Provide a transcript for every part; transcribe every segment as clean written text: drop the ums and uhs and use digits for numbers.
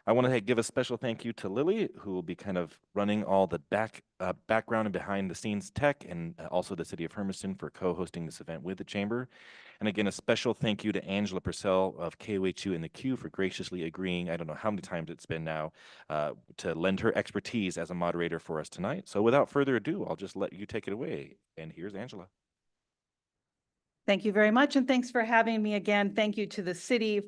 I want to give a special thank you to Lily, who will be kind of running all the background and behind the scenes tech, and also the City of Hermiston for co-hosting this event with the Chamber. And again, a special thank you to Angela Purcell of KOHU and the Q for graciously agreeing, I don't know how many times it's been now, to lend her expertise as a moderator for us tonight. So without further ado, I'll just let you take it away. And here's Angela. Thank you very much, and thanks for having me again. Thank you to the city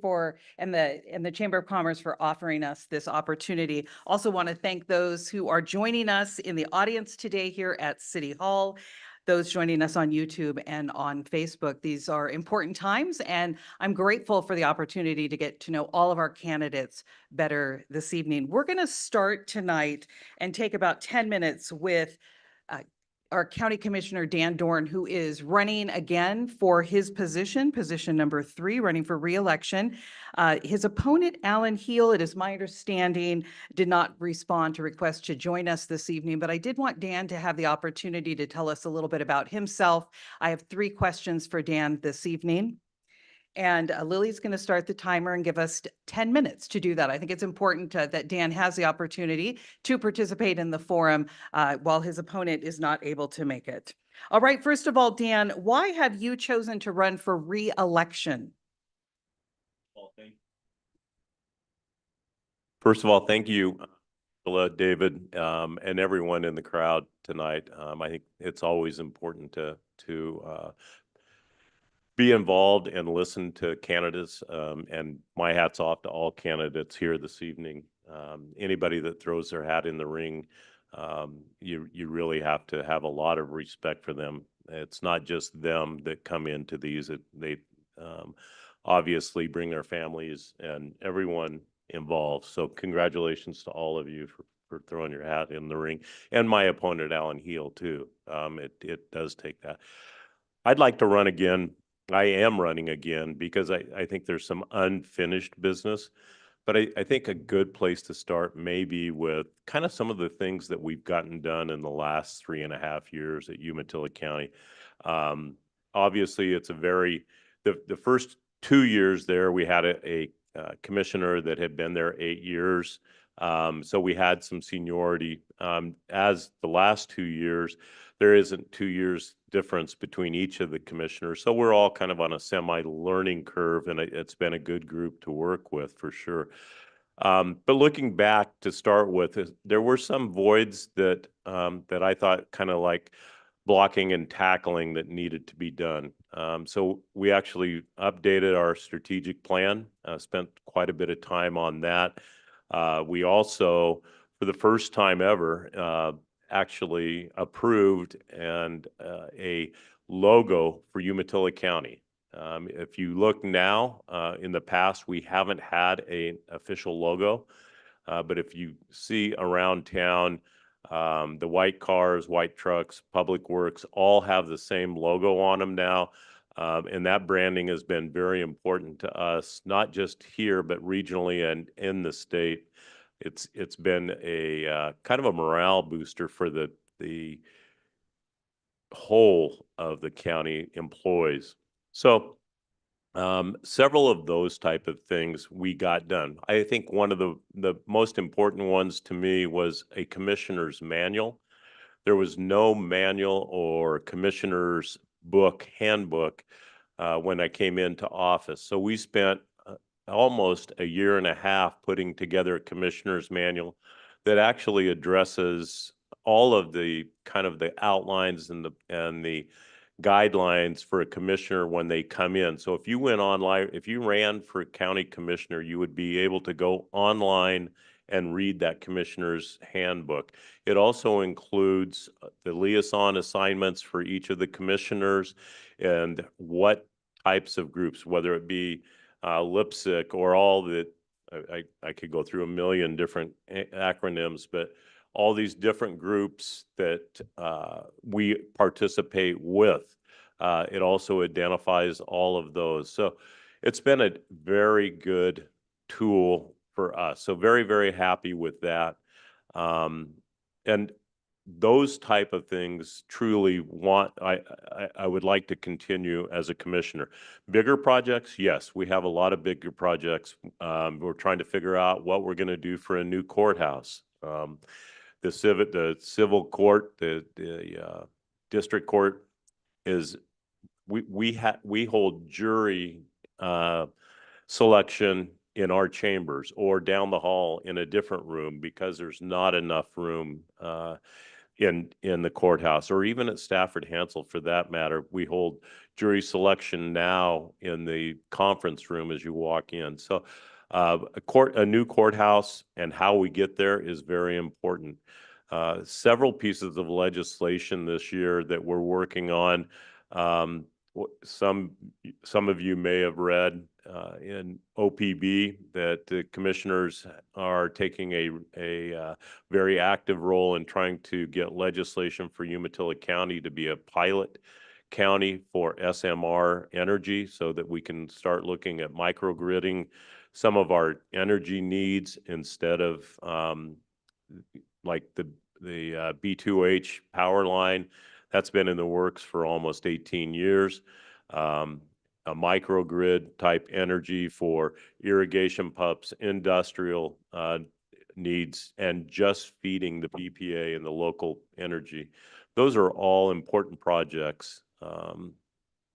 and the Chamber of Commerce for offering us this opportunity. Also want to thank those who are joining us in the audience today here at City Hall, those joining us on YouTube and on Facebook. These are important times, and I'm grateful for the opportunity to get to know all of our candidates better this evening. We're going to start tonight and take about 10 minutes with our County Commissioner, Dan Dorn, who is running again for his position number 3, running for re-election. His opponent, Alan Heel, it is my understanding, did not respond to request to join us this evening, but I did want Dan to have the opportunity to tell us a little bit about himself. I have 3 questions for Dan this evening. And Lily's going to start the timer and give us 10 minutes to do that. I think it's important that Dan has the opportunity to participate in the forum while his opponent is not able to make it. All right, first of all, Dan, why have you chosen to run for re-election? Well, first of all, thank you, David, and everyone in the crowd tonight. I think it's always important to be involved and listen to candidates, and my hat's off to all candidates here this evening. Anybody that throws their hat in the ring, you really have to have a lot of respect for them. It's not just them that come into these. They obviously bring their families and everyone involved. So congratulations to all of you for throwing your hat in the ring, and my opponent, Alan Heel, too. It does take that. I'd like to run again. I am running again because I think there's some unfinished business, but I think a good place to start may be with kind of some of the things that we've gotten done in the last 3.5 years at Umatilla County. Obviously, it's the first 2 years there, we had a commissioner that had been there 8 years. So we had some seniority. As the last 2 years, there isn't 2 years difference between each of the commissioners. So we're all kind of on a semi-learning curve, and it's been a good group to work with for sure. But looking back to start with, there were some voids that I thought kind of like blocking and tackling that needed to be done. So we actually updated our strategic plan, spent quite a bit of time on that. We also, for the first time ever, actually approved a logo for Umatilla County. If you look now, in the past, we haven't had an official logo, but if you see around town, the white cars, white trucks, Public Works, all have the same logo on them now. And that branding has been very important to us, not just here, but regionally and in the state. It's been a kind of a morale booster for the whole of the county employees. So several of those type of things we got done. I think one of the most important ones to me was a commissioner's manual. There was no manual or commissioner's handbook when I came into office. So we spent almost a year and a half putting together a commissioner's manual that actually addresses all of the kind of the outlines and the guidelines for a commissioner when they come in. So if you went online, if you ran for county commissioner, you would be able to go online and read that commissioner's handbook. It also includes the liaison assignments for each of the commissioners and what types of groups, whether it be LIPSIC or all the, I could go through a million different acronyms, but all these different groups that we participate with. It also identifies all of those. So it's been a very good tool for us. So very, very happy with that. And those type of things truly I would like to continue as a commissioner. Bigger projects, yes, we have a lot of bigger projects. We're trying to figure out what we're going to do for a new courthouse. The civil court, the district court is we hold jury selection in our chambers or down the hall in a different room because there's not enough room in the courthouse, or even at Stafford Hansel for that matter. We hold jury selection now in the conference room as you walk in. So a new courthouse and how we get there is very important. Several pieces of legislation this year that we're working on. Some of you may have read in OPB that the commissioners are taking a very active role in trying to get legislation for Umatilla County to be a pilot county for SMR energy, so that we can start looking at microgridding some of our energy needs instead of like the B2H power line. That's been in the works for almost 18 years. A microgrid type energy for irrigation pumps, industrial needs, and just feeding the BPA and the local energy. Those are all important projects. I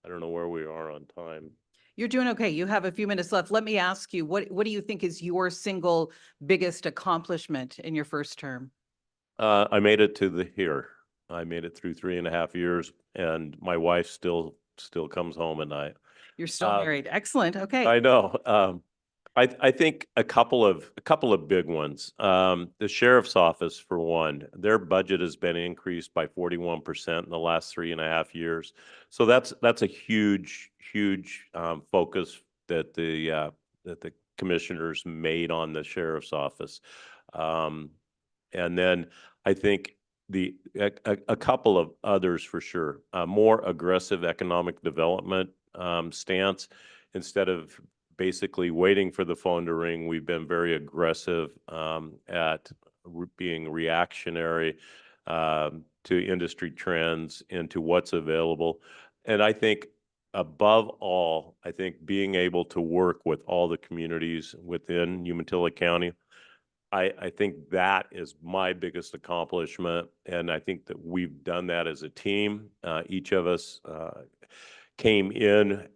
don't know where we are on time. You're doing okay. You have a few minutes left. Let me ask you, what do you think is your single biggest accomplishment in your first term? I made it to here. I made it through 3.5 years, and my wife still comes home at night. You're still married. Excellent. Okay. I know. I think a couple of big ones. The sheriff's office, for one, their budget has been increased by 41% in the last 3.5 years. So that's a huge focus that the commissioners made on the sheriff's office. And then I think a couple of others for sure. More aggressive economic development stance. Instead of basically waiting for the phone to ring, we've been very aggressive at being reactionary to industry trends and to what's available. And I think above all, I think being able to work with all the communities within Umatilla County, I think that is my biggest accomplishment, and I think that we've done that as a team. Each of us came in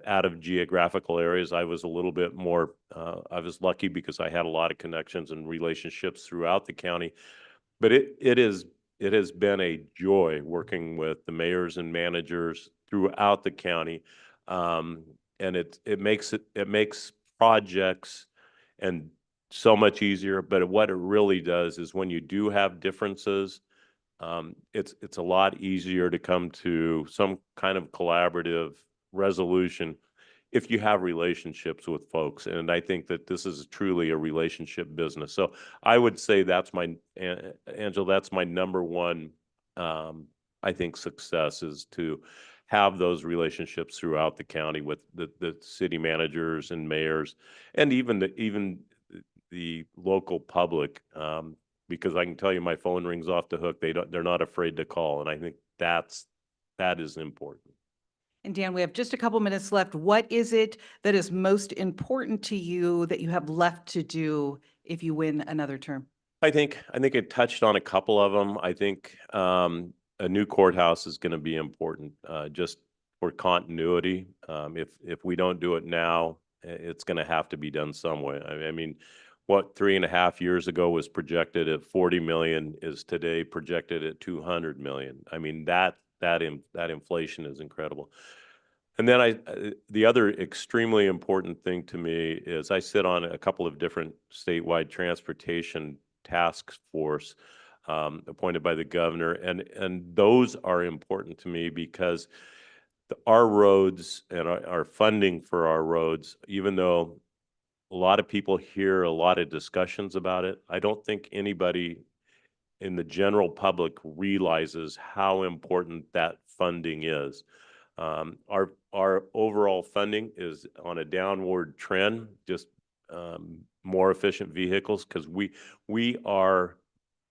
out of geographical areas. I was a little bit more, I was lucky because I had a lot of connections and relationships throughout the county, but it has been a joy working with the mayors and managers throughout the county, and it makes projects and so much easier. But what it really does is when you do have differences, it's a lot easier to come to some kind of collaborative resolution if you have relationships with folks. And I think that this is truly a relationship business. So I would say that's Angela, that's my number one, I think, success, is to have those relationships throughout the county with the city managers and mayors, and even the local public, because I can tell you my phone rings off the hook. They're not afraid to call. And I think that is important. And Dan, we have just a couple minutes left. What is it that is most important to you that you have left to do if you win another term? I think it touched on a couple of them. I think a new courthouse is going to be important, just for continuity. If we don't do it now, it's going to have to be done some way. I mean, what 3.5 years ago was projected at 40 million is today projected at 200 million. I mean, that inflation is incredible. And then the other extremely important thing to me is I sit on a couple of different statewide transportation task force appointed by the governor, and those are important to me because our roads and our funding for our roads, even though a lot of people hear a lot of discussions about it, I don't think anybody in the general public realizes how important that funding is. Our overall funding is on a downward trend, just more efficient vehicles, because we are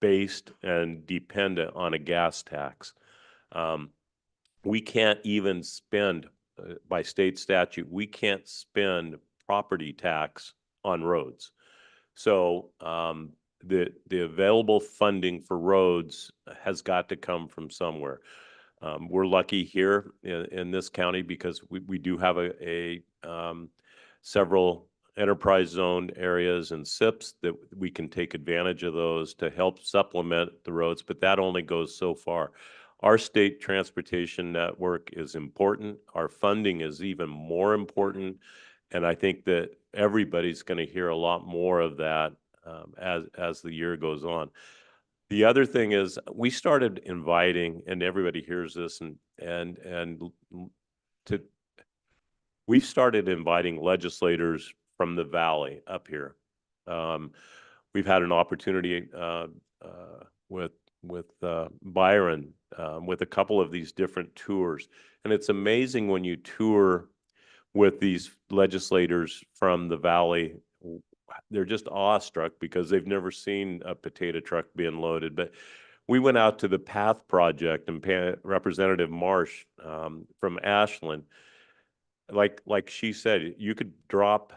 based and dependent on a gas tax. We can't even spend, by state statute, we can't spend property tax on roads. So the available funding for roads has got to come from somewhere. We're lucky here in this county because we do have several enterprise zone areas and SIPs that we can take advantage of those to help supplement the roads, but that only goes so far. Our state transportation network is important. Our funding is even more important. And I think that everybody's going to hear a lot more of that as the year goes on. The other thing is we started inviting, and everybody hears this, to we've started inviting legislators from the Valley up here. We've had an opportunity with Byron with a couple of these different tours, and it's amazing when you tour with these legislators from the Valley. They're just awestruck because they've never seen a potato truck being loaded. But we went out to the Path Project, and Representative Marsh from Ashland, like she said, you could drop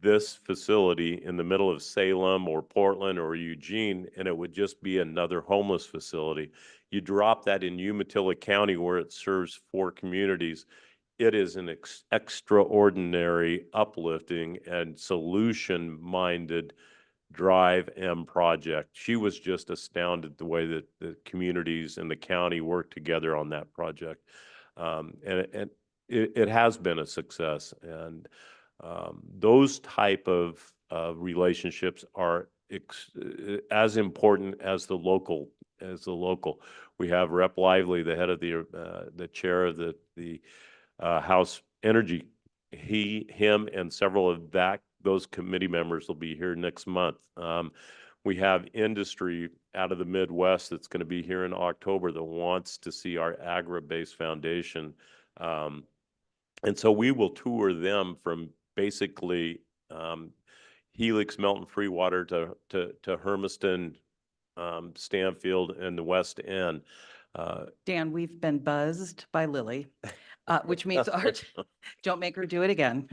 this facility in the middle of Salem or Portland or Eugene, and it would just be another homeless facility. You drop that in Umatilla County where it serves 4 communities. It is an extraordinary, uplifting, and solution-minded drive and project. She was just astounded the way that the communities and the county worked together on that project. And it has been a success. And those type of relationships are as important as the local. We have Rep. Lively, the head of the chair of the House Energy. Him, and several of those committee members will be here next month. We have industry out of the Midwest that's going to be here in October that wants to see our agri-based foundation. And so we will tour them from basically Helix, Melton Free Water to Hermiston, Stanfield, and the West End. Dan, we've been buzzed by Lily, which means don't make her do it again.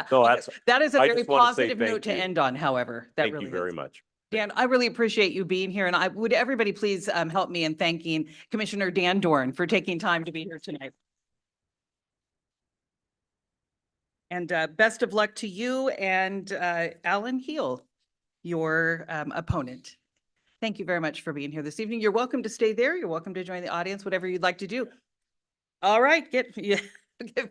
No, that is a I very just wanna say positive note to thank you. end on, however. That Thank really you very is. much. Dan, I really appreciate you being here, and would everybody please help me in thanking Commissioner Dan Dorn for taking time to be here tonight. And best of luck to you and Alan Heel, your opponent. Thank you very much for being here this evening. You're welcome to stay there. You're welcome to join the audience, whatever you'd like to do. All right, yeah,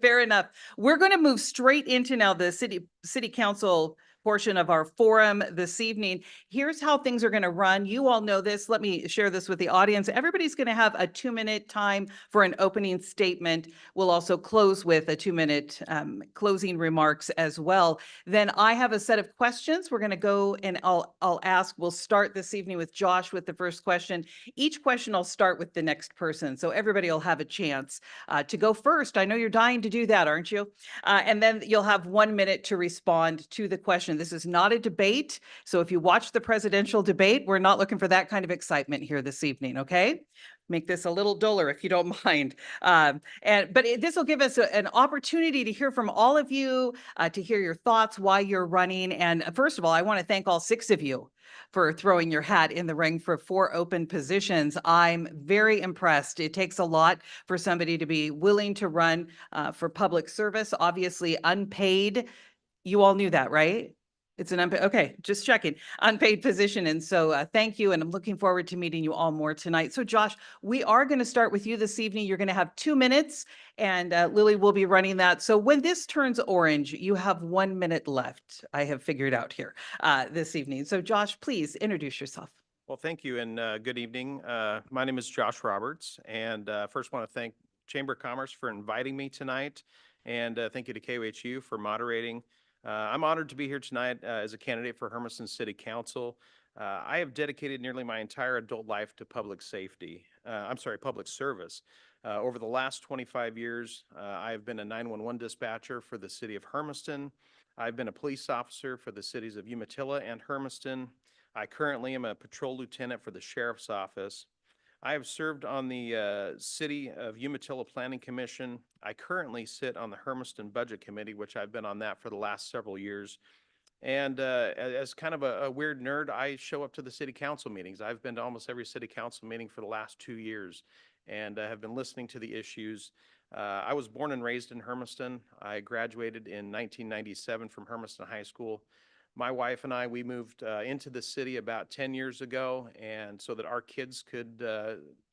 fair enough. We're going to move straight into now the city council portion of our forum this evening. Here's how things are going to run. You all know this. Let me share this with the audience. Everybody's going to have a 2-minute time for an opening statement. We'll also close with a 2-minute closing remarks as well. Then I have a set of questions. We're going to go and I'll ask. We'll start this evening with Josh with the first question. Each question I'll start with the next person, so everybody will have a chance to go first. I know you're dying to do that, aren't you? And then you'll have 1 minute to respond to the question. This is not a debate. So if you watch the presidential debate, we're not looking for that kind of excitement here this evening, okay? Make this a little duller if you don't mind. But this will give us an opportunity to hear from all of you, to hear your thoughts, why you're running. And first of all, I want to thank all 6 of you for throwing your hat in the ring for 4 open positions. I'm very impressed. It takes a lot for somebody to be willing to run for public service, obviously unpaid. You all knew that, right? It's an unpaid, okay, just checking, unpaid position. And so thank you. And I'm looking forward to meeting you all more tonight. So Josh, we are going to start with you this evening. You're going to have 2 minutes and Lily will be running that. So when this turns orange, you have 1 minute left. I have figured out here this evening. So Josh, please introduce yourself. Well, thank you and good evening. My name is Josh Roberts, and first want to thank Chamber of Commerce for inviting me tonight, and thank you to KOHU for moderating. I'm honored to be here tonight as a candidate for Hermiston City Council. I have dedicated nearly my entire adult life to public safety. Public service. Over the last 25 years, I've been a 911 dispatcher for the City of Hermiston. I've been a police officer for the cities of Umatilla and Hermiston. I currently am a patrol lieutenant for the sheriff's office. I have served on the City of Umatilla Planning Commission. I currently sit on the Hermiston Budget Committee, which I've been on that for the last several years. And as kind of a weird nerd, I show up to the city council meetings. I've been to almost every city council meeting for the last 2 years and have been listening to the issues. I was born and raised in Hermiston. I graduated in 1997 from Hermiston High School. My wife and I, we moved into the city about 10 years ago, and so that our kids could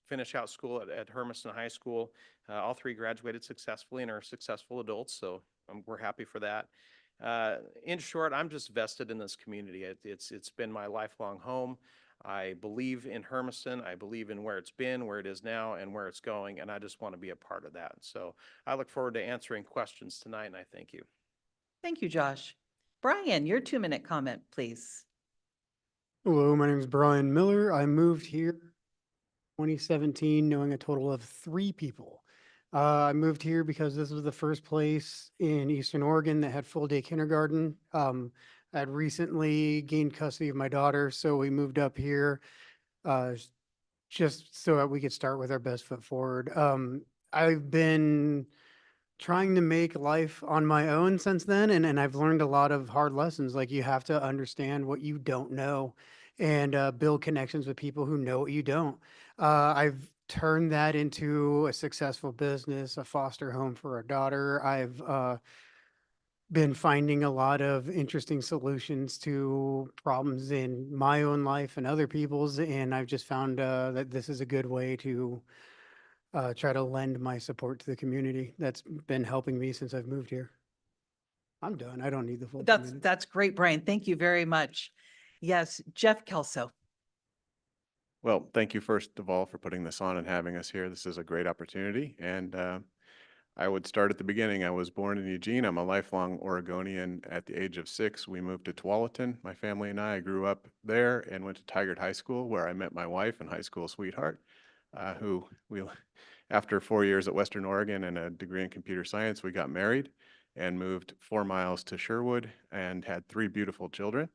finish out school at Hermiston High School. All three graduated successfully and are successful adults, so we're happy for that. In short, I'm just vested in this community. It's been my lifelong home. I believe in Hermiston. I believe in where it's been, where it is now, and where it's going, and I just want to be a part of that. So I look forward to answering questions tonight, and I thank you. Thank you, Josh. Brian, your 2-minute comment, please. Hello, my name is Brian Miller. I moved here 2017, knowing a total of 3 people. I moved here because this was the first place in Eastern Oregon that had full day kindergarten. I had recently gained custody of my daughter, so we moved up here just so that we could start with our best foot forward. I've been trying to make life on my own since then, and I've learned a lot of hard lessons. Like, you have to understand what you don't know and build connections with people who know what you don't. I've turned that into a successful business, a foster home for our daughter. I've been finding a lot of interesting solutions to problems in my own life and other people's, and I've just found that this is a good way to try to lend my support to the community that's been helping me since I've moved here. I'm done. I don't need the full 2 minutes. That's great, Brian. Thank you very much. Yes, Jeff Kelso. Well, thank you first of all for putting this on and having us here. This is a great opportunity. And I would start at the beginning. I was born in Eugene. I'm a lifelong Oregonian. At the age of 6, we moved to Tualatin. My family and I grew up there and went to Tigard High School, where I met my wife and high school sweetheart, who we, after 4 years at Western Oregon and a degree in computer science, we got married and moved 4 miles to Sherwood and had 3 beautiful children.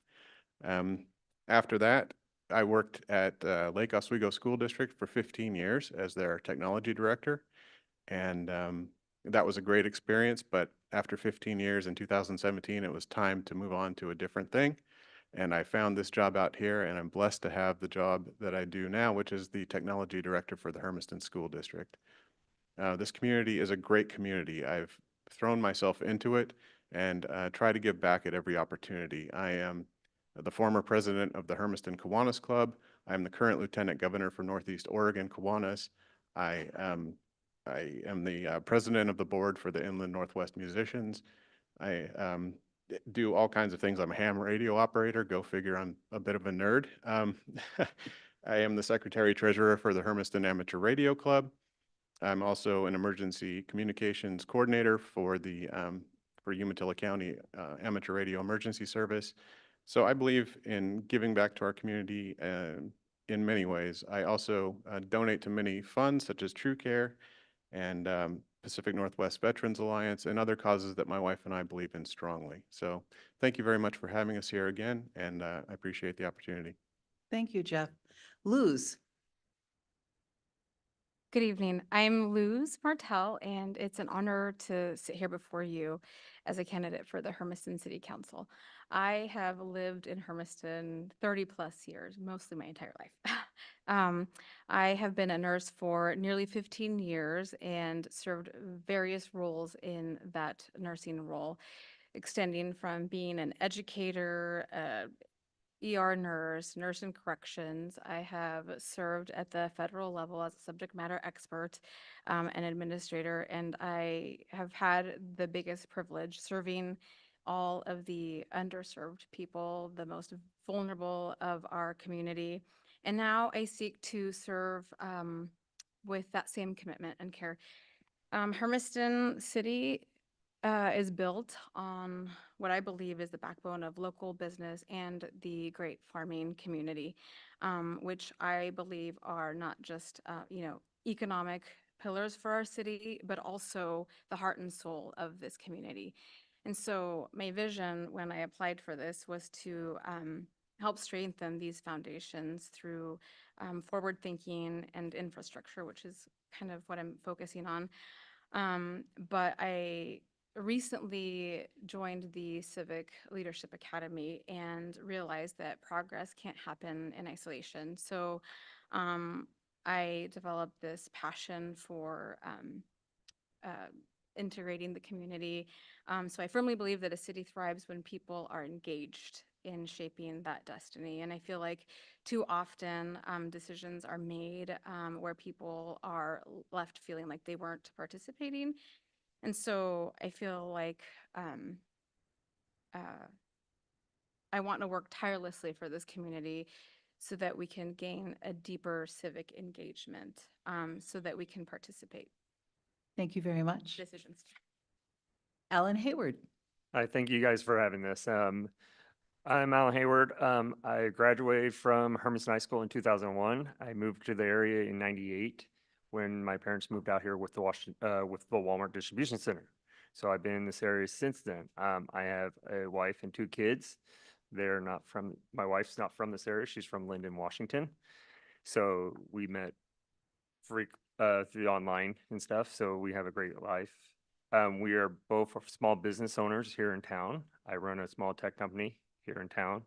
After that, I worked at Lake Oswego School District for 15 years as their technology director. And that was a great experience. But after 15 years in 2017, it was time to move on to a different thing. And I found this job out here, and I'm blessed to have the job that I do now, which is the technology director for the Hermiston School District. This community is a great community. I've thrown myself into it and try to give back at every opportunity. I am the former president of the Hermiston Kiwanis Club. I'm the current lieutenant governor for Northeast Oregon Kiwanis. I am the president of the board for the Inland Northwest Musicians. I do all kinds of things. I'm a ham radio operator. Go figure, I'm a bit of a nerd. I am the secretary treasurer for the Hermiston Amateur Radio Club. I'm also an emergency communications coordinator for the for Umatilla County Amateur Radio Emergency Service. So I believe in giving back to our community in many ways. I also donate to many funds such as True Care and Pacific Northwest Veterans Alliance and other causes that my wife and I believe in strongly. So thank you very much for having us here again, and I appreciate the opportunity. Thank you, Jeff. Luz. Good evening. I'm Luz Martel, and it's an honor to sit here before you as a candidate for the Hermiston City Council. I have lived in Hermiston 30 plus years, mostly my entire life. I have been a nurse for nearly 15 years and served various roles in that nursing role, extending from being an educator, ER nurse, nurse in corrections. I have served at the federal level as a subject matter expert and administrator, and I have had the biggest privilege serving all of the underserved people, the most vulnerable of our community. And now I seek to serve with that same commitment and care. Hermiston City is built on what I believe is the backbone of local business and the great farming community, which I believe are not just, economic pillars for our city, but also the heart and soul of this community. And so my vision when I applied for this was to help strengthen these foundations through forward thinking and infrastructure, which is kind of what I'm focusing on. But I recently joined the Civic Leadership Academy and realized that progress can't happen in isolation. So I developed this passion for uh, integrating the community. So I firmly believe that a city thrives when people are engaged in shaping that destiny. And I feel like too often decisions are made where people are left feeling like they weren't participating. And so I feel like uh, I want to work tirelessly for this community so that we can gain a deeper civic engagement, so that we can participate Thank you very in much. decisions. Alan Hayward. I thank you guys for having this. I'm Alan Hayward. I graduated from Hermiston High School in 2001. I moved to the area in '98 when my parents moved out here with the Walmart distribution center. So I've been in this area since then. I have a wife and two kids. My wife's not from this area. She's from Linden, Washington. So we met through online and stuff. So we have a great life. We are both small business owners here in town. I run a small tech company here in town,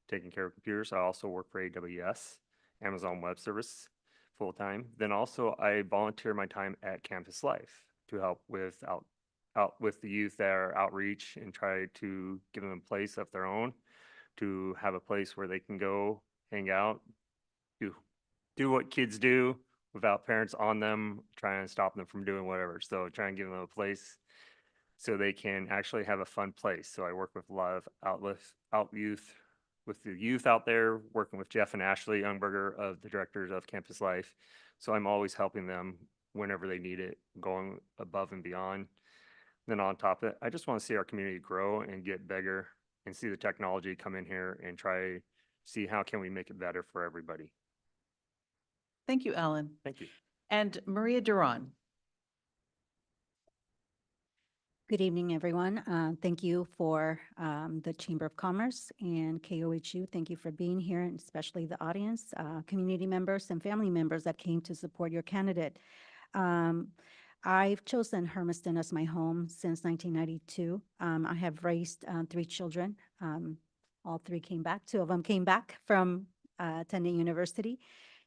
taking care of computers. I also work for AWS, Amazon Web Service, full time. Then also I volunteer my time at Campus Life to help with out with the youth there, outreach, and try to give them a place of their own, to have a place where they can go hang out, do what kids do without parents on them, trying to stop them from doing whatever. So try and give them a place so they can actually have a fun place. So I work with a lot of with the youth out there, working with Jeff and Ashley Youngberger of the directors of Campus Life. So I'm always helping them whenever they need it, going above and beyond. Then on top of it, I just want to see our community grow and get bigger and see the technology come in here and try see how can we make it better for everybody. Thank you, Alan. Thank you. And Maria Duran. Good evening, everyone. Thank you for the Chamber of Commerce and KOHU. Thank you for being here, and especially the audience, community members and family members that came to support your candidate. I've chosen Hermiston as my home since 1992. I have raised 3 children. All 3 came back. 2 of them came back from attending university.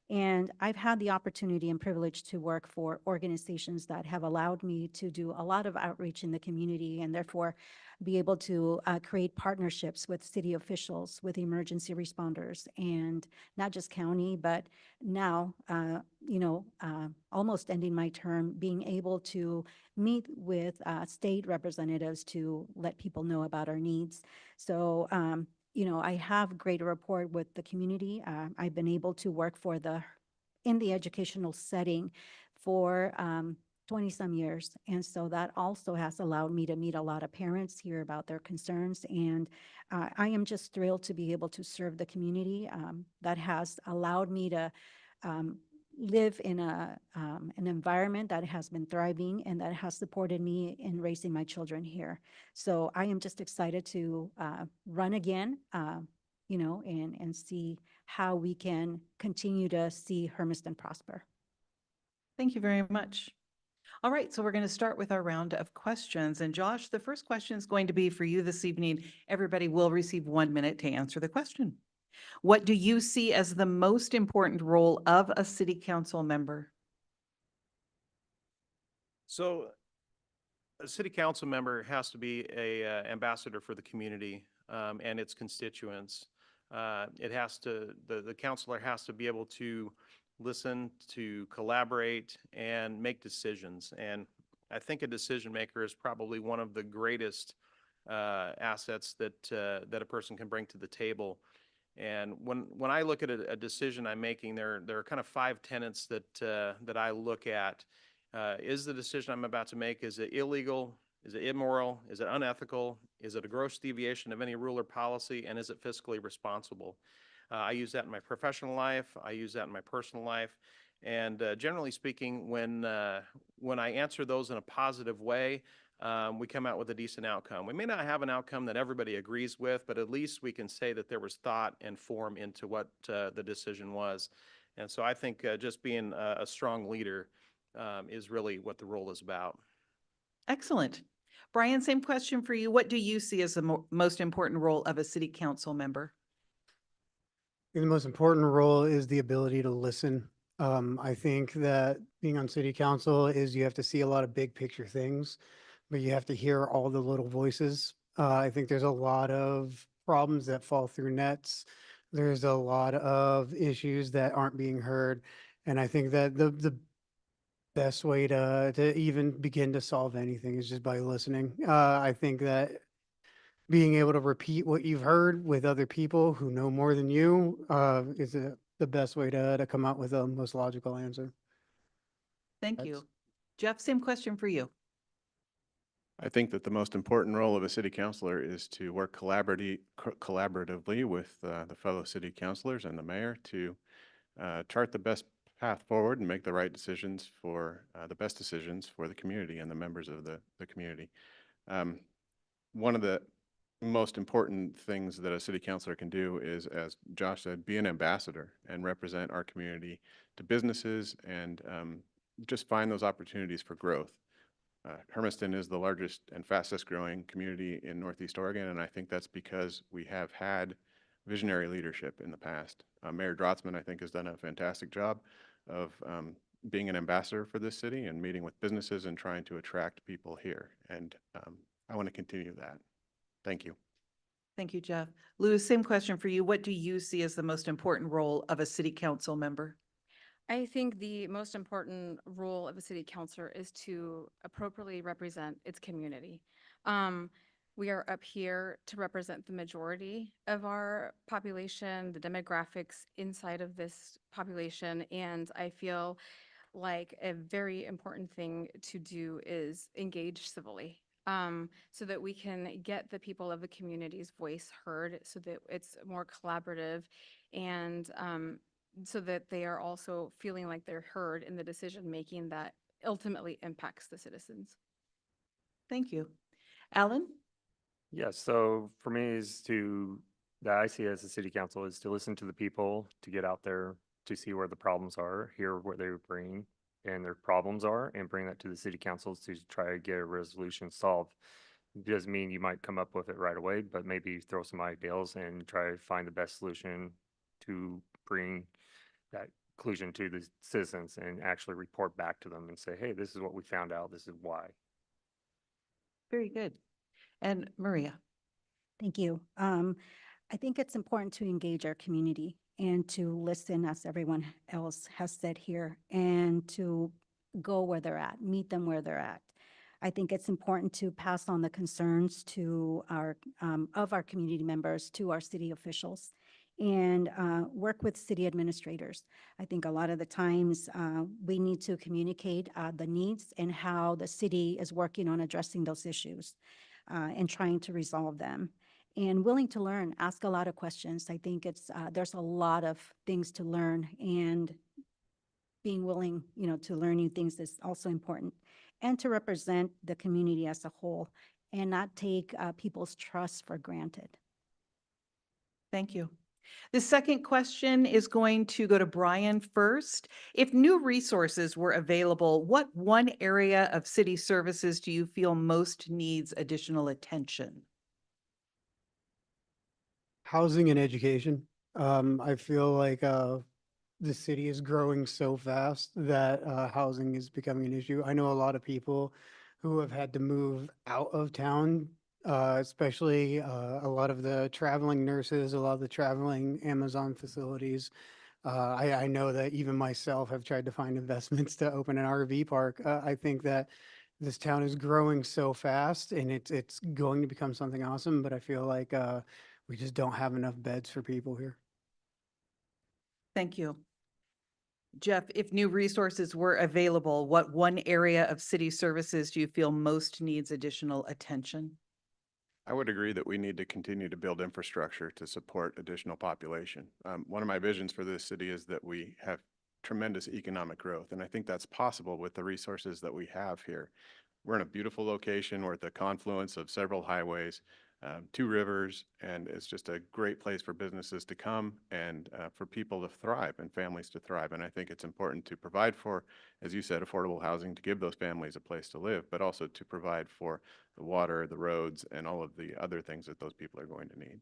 And I've had the opportunity and privilege to work for organizations that have allowed me to do a lot of outreach in the community, and therefore be able to create partnerships with city officials, with emergency responders, and not just county, but now, almost ending my term, being able to meet with state representatives to let people know about our needs. So, I have great rapport with the community. I've been able to work in the educational setting for 20-some years. And so that also has allowed me to meet a lot of parents, hear about their concerns. And I am just thrilled to be able to serve the community. That has allowed me to live in an environment that has been thriving and that has supported me in raising my children here. So I am just excited to run again, and see how we can continue to see Hermiston prosper. Thank you very much. All right, so we're going to start with our round of questions. And Josh, the first question is going to be for you this evening. Everybody will receive 1 minute to answer the question. What do you see as the most important role of a city council member? So a city council member has to be a ambassador for the community and its constituents. The counselor has to be able to listen, to collaborate, and make decisions. And I think a decision maker is probably one of the greatest assets that a person can bring to the table. And when I look at a decision I'm making, there are kind of 5 tenets that I look at. Is the decision I'm about to make, is it illegal? Is it immoral? Is it unethical? Is it a gross deviation of any rule or policy? And is it fiscally responsible? I use that in my professional life. I use that in my personal life. And generally speaking, when I answer those in a positive way, we come out with a decent outcome. We may not have an outcome that everybody agrees with, but at least we can say that there was thought and form into what the decision was. And so I think just being a strong leader is really what the role is about. Excellent. Brian, same question for you. What do you see as the most important role of a city council member? The most important role is the ability to listen. I think that being on city council is you have to see a lot of big picture things, but you have to hear all the little voices. I think there's a lot of problems that fall through nets. There's a lot of issues that aren't being heard. And I think that the best way to even begin to solve anything is just by listening. I think that being able to repeat what you've heard with other people who know more than you is the best way to come out with a most logical answer. Thank That's- you. Jeff, same question for you. I think that the most important role of a city councilor is to work collaboratively with the fellow city councilors and the mayor to chart the best path forward and make the right decisions for the best decisions for the community and the members of the community. One of the most important things that a city councilor can do is, as Josh said, be an ambassador and represent our community to businesses and just find those opportunities for growth. Hermiston is the largest and fastest growing community in Northeast Oregon, and I think that's because we have had visionary leadership in the past. Mayor Drotzman, I think, has done a fantastic job of being an ambassador for this city and meeting with businesses and trying to attract people here. And I want to continue that. Thank you. Thank you, Jeff. Lou, same question for you. What do you see as the most important role of a city council member? I think the most important role of a city councilor is to appropriately represent its community. We are up here to represent the majority of our population, the demographics inside of this population, and I feel like a very important thing to do is engage civilly. So that we can get the people of the community's voice heard, so that it's more collaborative, and so that they are also feeling like they're heard in the decision making that ultimately impacts the citizens. Thank you. Alan? Yes, so for me is that I see as a city council is to listen to the people, to get out there, to see where the problems are, hear what they bring and their problems are, and bring that to the city councils to try to get a resolution solved. It doesn't mean you might come up with it right away, but maybe throw some ideas and try to find the best solution to bring that conclusion to the citizens and actually report back to them and say, hey, this is what we found out, this is why. Very good. And Maria? Thank you. I think it's important to engage our community and to listen, as everyone else has said here, and to go where they're at, meet them where they're at. I think it's important to pass on the concerns to of our community members to our city officials and work with city administrators. I think a lot of the times we need to communicate the needs and how the city is working on addressing those issues and trying to resolve them. And willing to learn, ask a lot of questions. I think there's a lot of things to learn, and being willing, to learn new things is also important. And to represent the community as a whole and not take people's trust for granted. Thank you. The second question is going to go to Brian first. If new resources were available, what one area of city services do you feel most needs additional attention? Housing and education. I feel like the city is growing so fast that housing is becoming an issue. I know a lot of people who have had to move out of town, especially a lot of the traveling nurses, a lot of the traveling Amazon facilities. I know that even myself have tried to find investments to open an RV park. I think that this town is growing so fast and it's going to become something awesome, but I feel like we just don't have enough beds for people here. Thank you. Jeff, if new resources were available, what one area of city services do you feel most needs additional attention? I would agree that we need to continue to build infrastructure to support additional population. One of my visions for this city is that we have tremendous economic growth, and I think that's possible with the resources that we have here. we're in a beautiful location. We're at the confluence of several highways, 2 rivers, and it's just a great place for businesses to come and for people to thrive and families to thrive. And I think it's important to provide for, as you said, affordable housing to give those families a place to live, but also to provide for the water, the roads, and all of the other things that those people are going to need.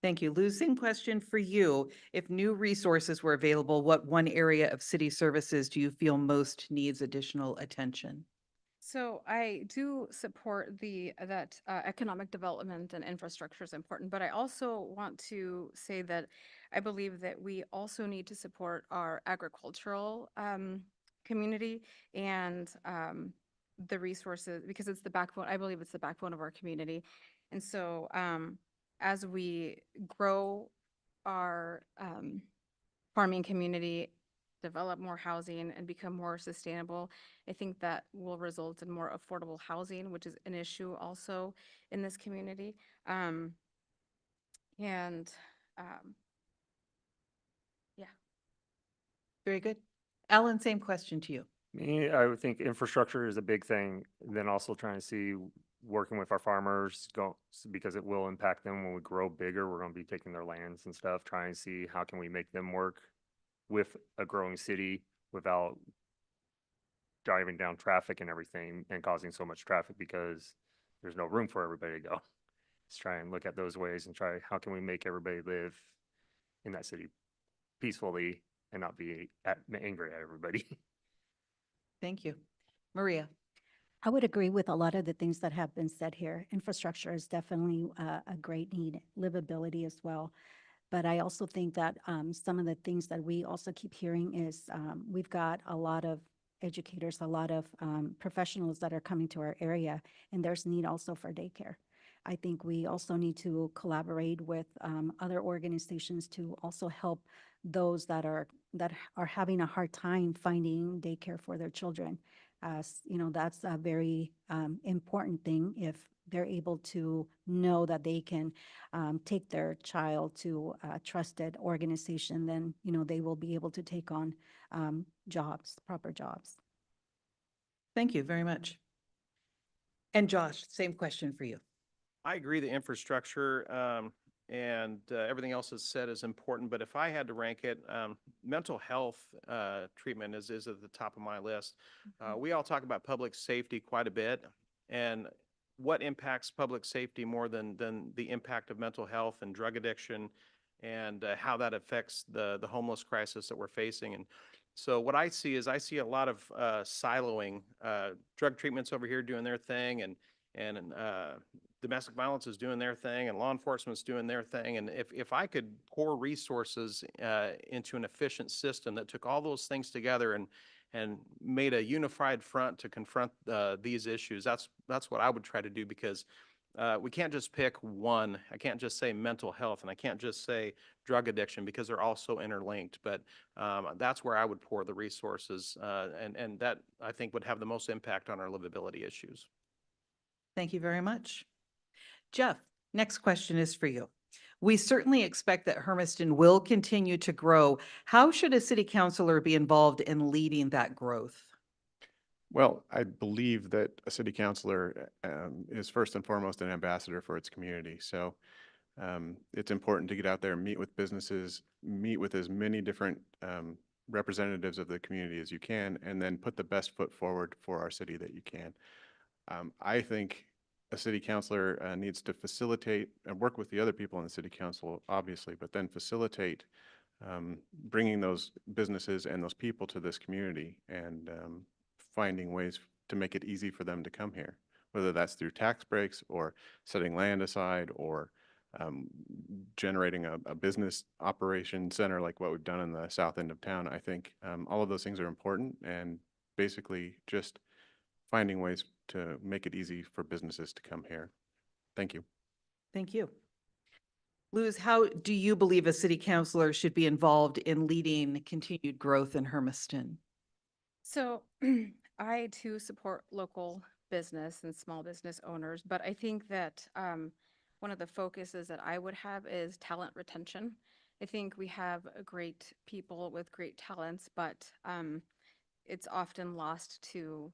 Thank you. Lou, same question for you. If new resources were available, what one area of city services do you feel most needs additional attention? So I do support that economic development and infrastructure is important, but I also want to say that I believe that we also need to support our agricultural community and the resources, because it's the backbone. I believe it's the backbone of our community, and so as we grow our farming community, develop more housing, and become more sustainable, I think that will result in more affordable housing, which is an issue also in this community. And yeah. Very good. Alan, same question to you. Me, I would think infrastructure is a big thing. Then also trying to see working with our farmers because it will impact them when we grow bigger. We're going to be taking their lands and stuff, trying to see how can we make them work with a growing city without driving down traffic and everything and causing so much traffic because there's no room for everybody to go. Let's try and look at those ways and try how can we make everybody live in that city peacefully and not be angry at everybody. Thank you. Maria. I would agree with a lot of the things that have been said here. Infrastructure is definitely a great need, livability as well. But I also think that some of the things that we also keep hearing is we've got a lot of educators, a lot of professionals that are coming to our area, and there's need also for daycare. I think we also need to collaborate with other organizations to also help those that are having a hard time finding daycare for their children. You know, that's a very important thing. If they're able to know that they can take their child to a trusted organization, then, you know, they will be able to take on jobs, proper jobs. Thank you very much. And Josh, same question for you. I agree the infrastructure and everything else is said is important, but if I had to rank it, mental health treatment is at the top of my list. We all talk about public safety quite a bit, and what impacts public safety more than the impact of mental health and drug addiction and how that affects the homeless crisis that we're facing. And so what I see is a lot of siloing, drug treatments over here doing their thing, and domestic violence is doing their thing, and law enforcement's doing their thing. And if I could pour resources into an efficient system that took all those things together and made a unified front to confront these issues, that's what I would try to do, because we can't just pick one. I can't just say mental health, and I can't just say drug addiction, because they're all so interlinked. But that's where I would pour the resources, and that I think would have the most impact on our livability issues. Thank you very much. Jeff, next question is for you. We certainly expect that Hermiston will continue to grow. How should a city councilor be involved in leading that growth? Well, I believe that a city councilor is first and foremost an ambassador for its community. So it's important to get out there and meet with businesses, meet with as many different representatives of the community as you can, and then put the best foot forward for our city that you can. I think a city councilor needs to facilitate and work with the other people in the city council, obviously, but then facilitate bringing those businesses and those people to this community and finding ways to make it easy for them to come here, whether that's through tax breaks or setting land aside or generating a business operation center like what we've done in the south end of town. I think all of those things are important, and basically just finding ways to make it easy for businesses to come here. Thank you. Thank you. Luz, how do you believe a city councilor should be involved in leading continued growth in Hermiston? So I too support local business and small business owners, but I think that one of the focuses that I would have is talent retention. I think we have great people with great talents, but it's often lost to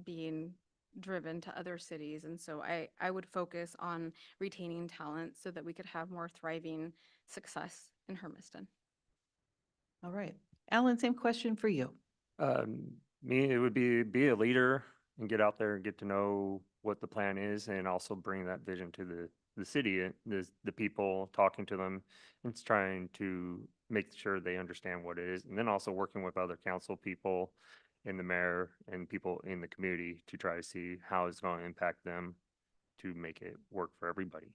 being driven to other cities. And so I would focus on retaining talent so that we could have more thriving success in Hermiston. All right. Alan, same question for you. Me, it would be a leader and get out there and get to know what the plan is, and also bring that vision to the city, the people, talking to them, and trying to make sure they understand what it is, and then also working with other council people and the mayor and people in the community to try to see how it's going to impact them to make it work for everybody.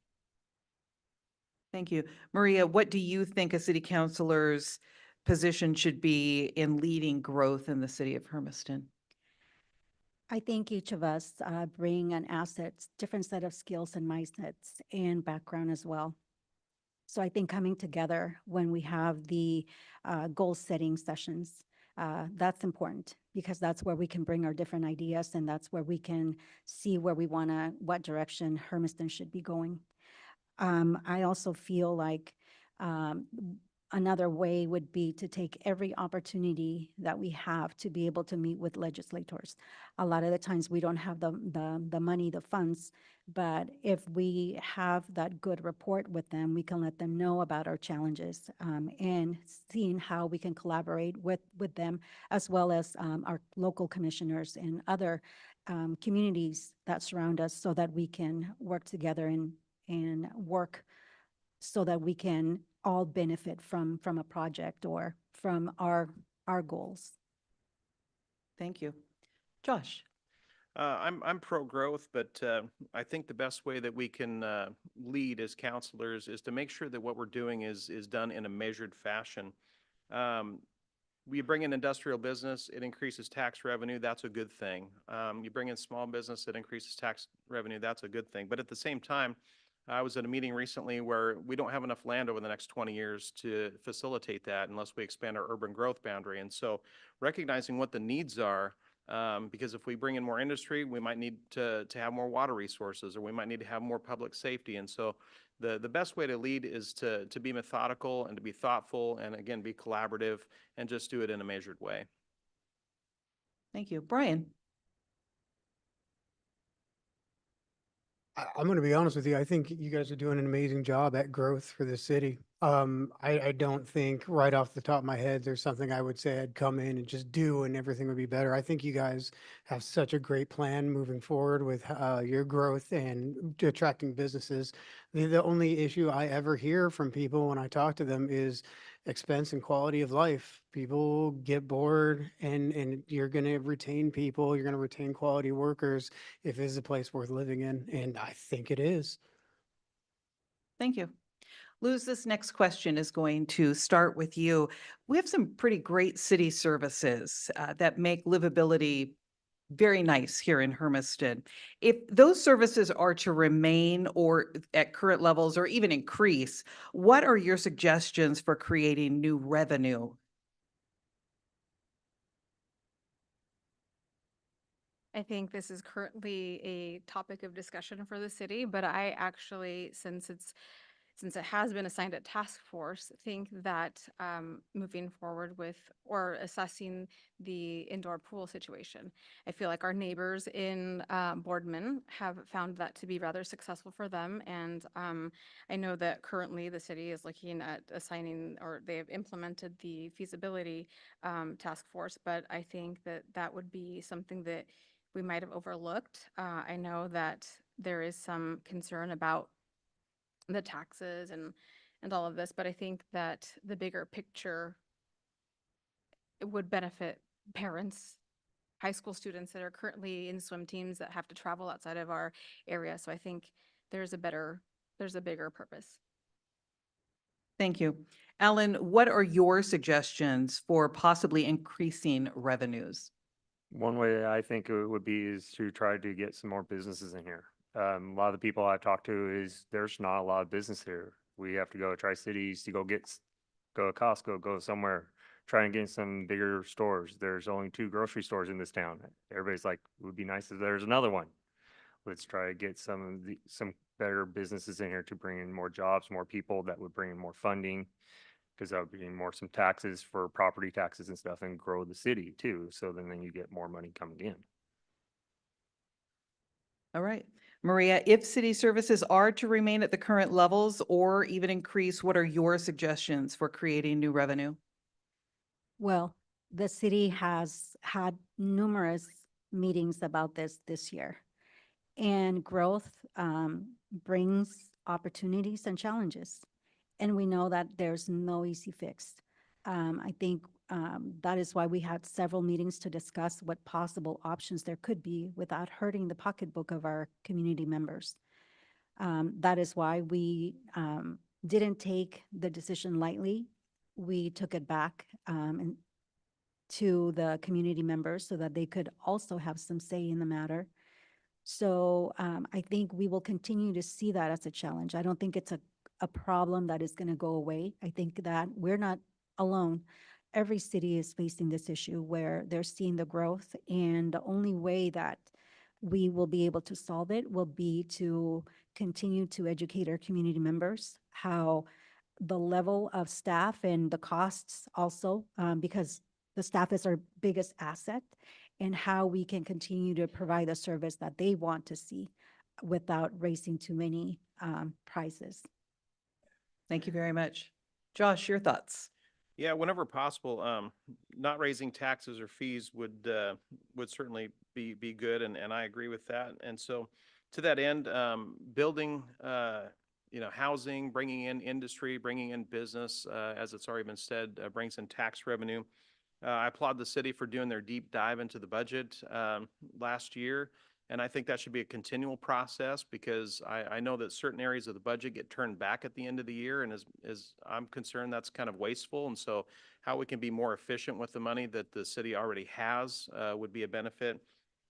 Thank you. Maria, what do you think a city councilor's position should be in leading growth in the city of Hermiston? I think each of us bring an asset, different set of skills and mindsets and background as well. So I think coming together when we have the goal setting sessions, that's important, because that's where we can bring our different ideas, and that's where we can see where we want to, what direction Hermiston should be going. I also feel like um, another way would be to take every opportunity that we have to be able to meet with legislators. A lot of the times we don't have the money, the funds, but if we have that good rapport with them, we can let them know about our challenges, and seeing how we can collaborate with them, as well as our local commissioners and other communities that surround us, so that we can work together and work so that we can all benefit from a project or from our goals. Thank you. Josh? I'm pro-growth, but I think the best way that we can lead as counselors is to make sure that what we're doing is done in a measured fashion. We bring in industrial business, it increases tax revenue, that's a good thing. You bring in small business, it increases tax revenue, that's a good thing. But at the same time, I was at a meeting recently where we don't have enough land over the next 20 years to facilitate that unless we expand our urban growth boundary. And so recognizing what the needs are, because if we bring in more industry, we might need to have more water resources, or we might need to have more public safety. And so the best way to lead is to be methodical and to be thoughtful, and again, be collaborative, and just do it in a measured way. Thank you. Brian? I'm going to be honest with you. I think you guys are doing an amazing job at growth for the city. I don't think right off the top of my head there's something I would say I'd come in and just do and everything would be better. I think you guys have such a great plan moving forward with your growth and attracting businesses. The only issue I ever hear from people when I talk to them is expense and quality of life. People get bored, and you're going to retain people. You're going to retain quality workers if it is a place worth living in, and I think it is. Thank you. Luz, this next question is going to start with you. We have some pretty great city services that make livability very nice here in Hermiston. If those services are to remain or at current levels or even increase, what are your suggestions for creating new revenue? I think this is currently a topic of discussion for the city, but I actually, since it has been assigned a task force, think that moving forward with or assessing the indoor pool situation. I feel like our neighbors in Boardman have found that to be rather successful for them. And I know that currently the city is looking at assigning, or they have implemented the feasibility task force, but I think that that would be something that we might have overlooked. I know that there is some concern about the taxes and all of this, but I think that the bigger picture, it would benefit parents, high school students that are currently in swim teams that have to travel outside of our area. So I think there's a bigger purpose. Thank you. Alan, what are your suggestions for possibly increasing revenues? One way I think it would be is to try to get some more businesses in here. A lot of the people I've talked to is there's not a lot of business here. We have to go to Tri-Cities to go to Costco, go somewhere, try and get some bigger stores. There's only 2 grocery stores in this town. Everybody's like, it would be nice if there's another one. Let's try to get some better businesses in here to bring in more jobs, more people that would bring in more funding, because that would bring more some taxes for property taxes and stuff, and grow the city too. So then you get more money coming in. All right. Maria, if city services are to remain at the current levels or even increase, what are your suggestions for creating new revenue? Well, the city has had numerous meetings about this year. And growth brings opportunities and challenges. And we know that there's no easy fix. I think that is why we had several meetings to discuss what possible options there could be without hurting the pocketbook of our community members. That is why we didn't take the decision lightly. We took it back and to the community members so that they could also have some say in the matter. So I think we will continue to see that as a challenge. I don't think it's a problem that is going to go away. I think that we're not alone. Every city is facing this issue where they're seeing the growth, and the only way that we will be able to solve it will be to continue to educate our community members how the level of staff and the costs also, because the staff is our biggest asset, and how we can continue to provide a service that they want to see without raising too many prices. Thank you very much. Josh, your thoughts? Yeah, whenever possible, not raising taxes or fees would certainly be good, and I agree with that. And so, to that end, building, housing, bringing in industry, bringing in business, as it's already been said, brings in tax revenue. I applaud the city for doing their deep dive into the budget last year. And I think that should be a continual process because I know that certain areas of the budget get turned back at the end of the year. And as I'm concerned, that's kind of wasteful. And so how we can be more efficient with the money that the city already has would be a benefit.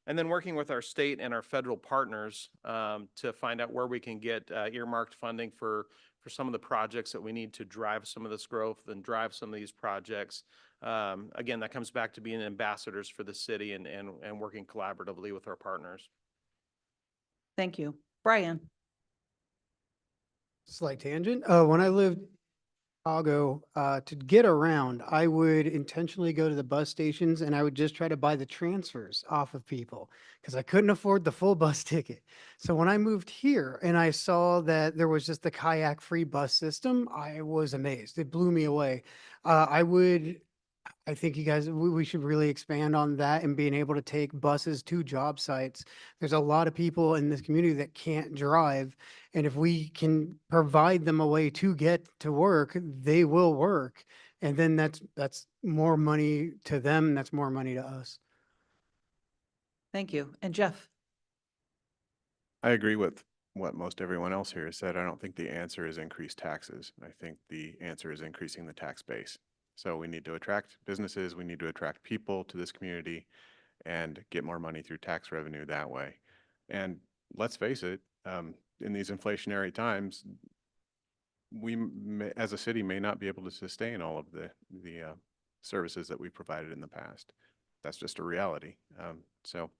And then working with our state and our federal partners to find out where we can get earmarked funding for some of the projects that we need to drive some of this growth and drive some of these projects. Again, that comes back to being ambassadors for the city and working collaboratively with our partners. Thank you. Brian? Slight tangent. When I lived in Chicago, to get around, I would intentionally go to the bus stations and I would just try to buy the transfers off of people because I couldn't afford the full bus ticket. So when I moved here and I saw that there was just the kayak free bus system, I was amazed. It blew me away. I think you guys, we should really expand on that and being able to take buses to job sites. There's a lot of people in this community that can't drive. And if we can provide them a way to get to work, they will work. And then that's more money to them. That's more money to us. Thank you. And Jeff? I agree with what most everyone else here has said. I don't think the answer is increased taxes. I think the answer is increasing the tax base. So we need to attract businesses, we need to attract people to this community and get more money through tax revenue that way. And let's face it, in these inflationary times, we as a city may not be able to sustain all of the services that we provided in the past. That's just a reality. So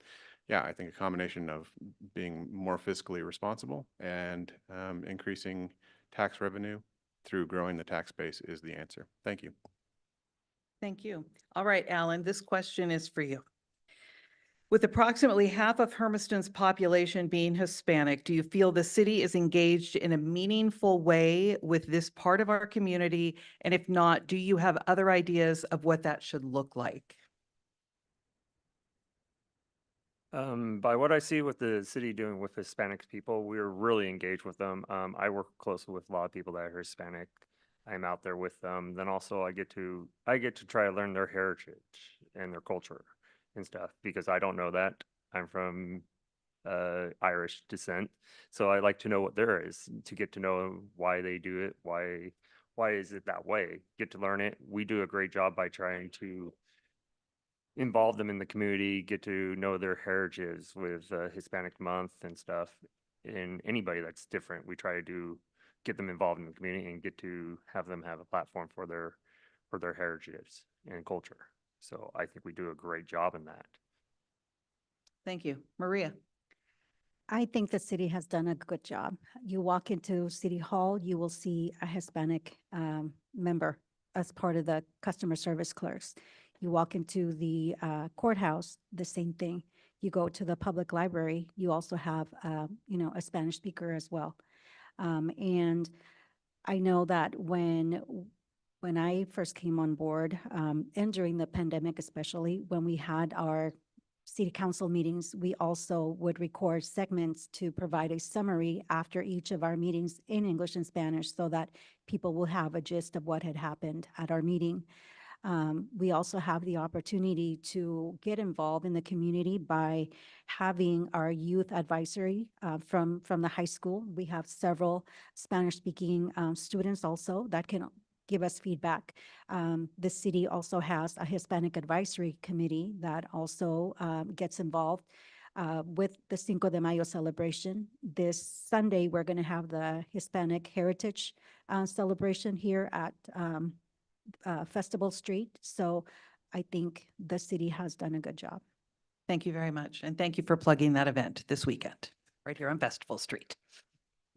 yeah, I think a combination of being more fiscally responsible and increasing tax revenue through growing the tax base is the answer. Thank you. Thank you. All right, Alan, this question is for you. With approximately half of Hermiston's population being Hispanic, do you feel the city is engaged in a meaningful way with this part of our community? And if not, do you have other ideas of what that should look like? By what I see with the city doing with Hispanic people, we're really engaged with them. I work closely with a lot of people that are Hispanic. I'm out there with them. Then also I get to try to learn their heritage and their culture and stuff because I don't know that. I'm from Irish descent, so I like to know what there is to get to know why they do it, why is it that way. Get to learn it. We do a great job by trying to involve them in the community, get to know their heritages with Hispanic Month and stuff. And anybody that's different, we try to get them involved in the community and get to have them have a platform for their heritages and culture. So I think we do a great job in that. Thank you. Maria? I think the city has done a good job. You walk into City Hall, you will see a Hispanic member as part of the customer service clerks. You walk into the courthouse, the same thing. you go to the public library, you also have, a Spanish speaker as well. And I know that when I first came on board, and during the pandemic, especially when we had our city council meetings, we also would record segments to provide a summary after each of our meetings in English and Spanish so that people will have a gist of what had happened at our meeting. We also have the opportunity to get involved in the community by having our youth advisory from the high school. We have several Spanish-speaking students also that can give us feedback. The city also has a Hispanic advisory committee that also gets involved with the Cinco de Mayo celebration. This Sunday, we're going to have the Hispanic Heritage celebration here at Festival Street. So I think the city has done a good job. Thank you very much. And thank you for plugging that event this weekend, right here on Festival Street.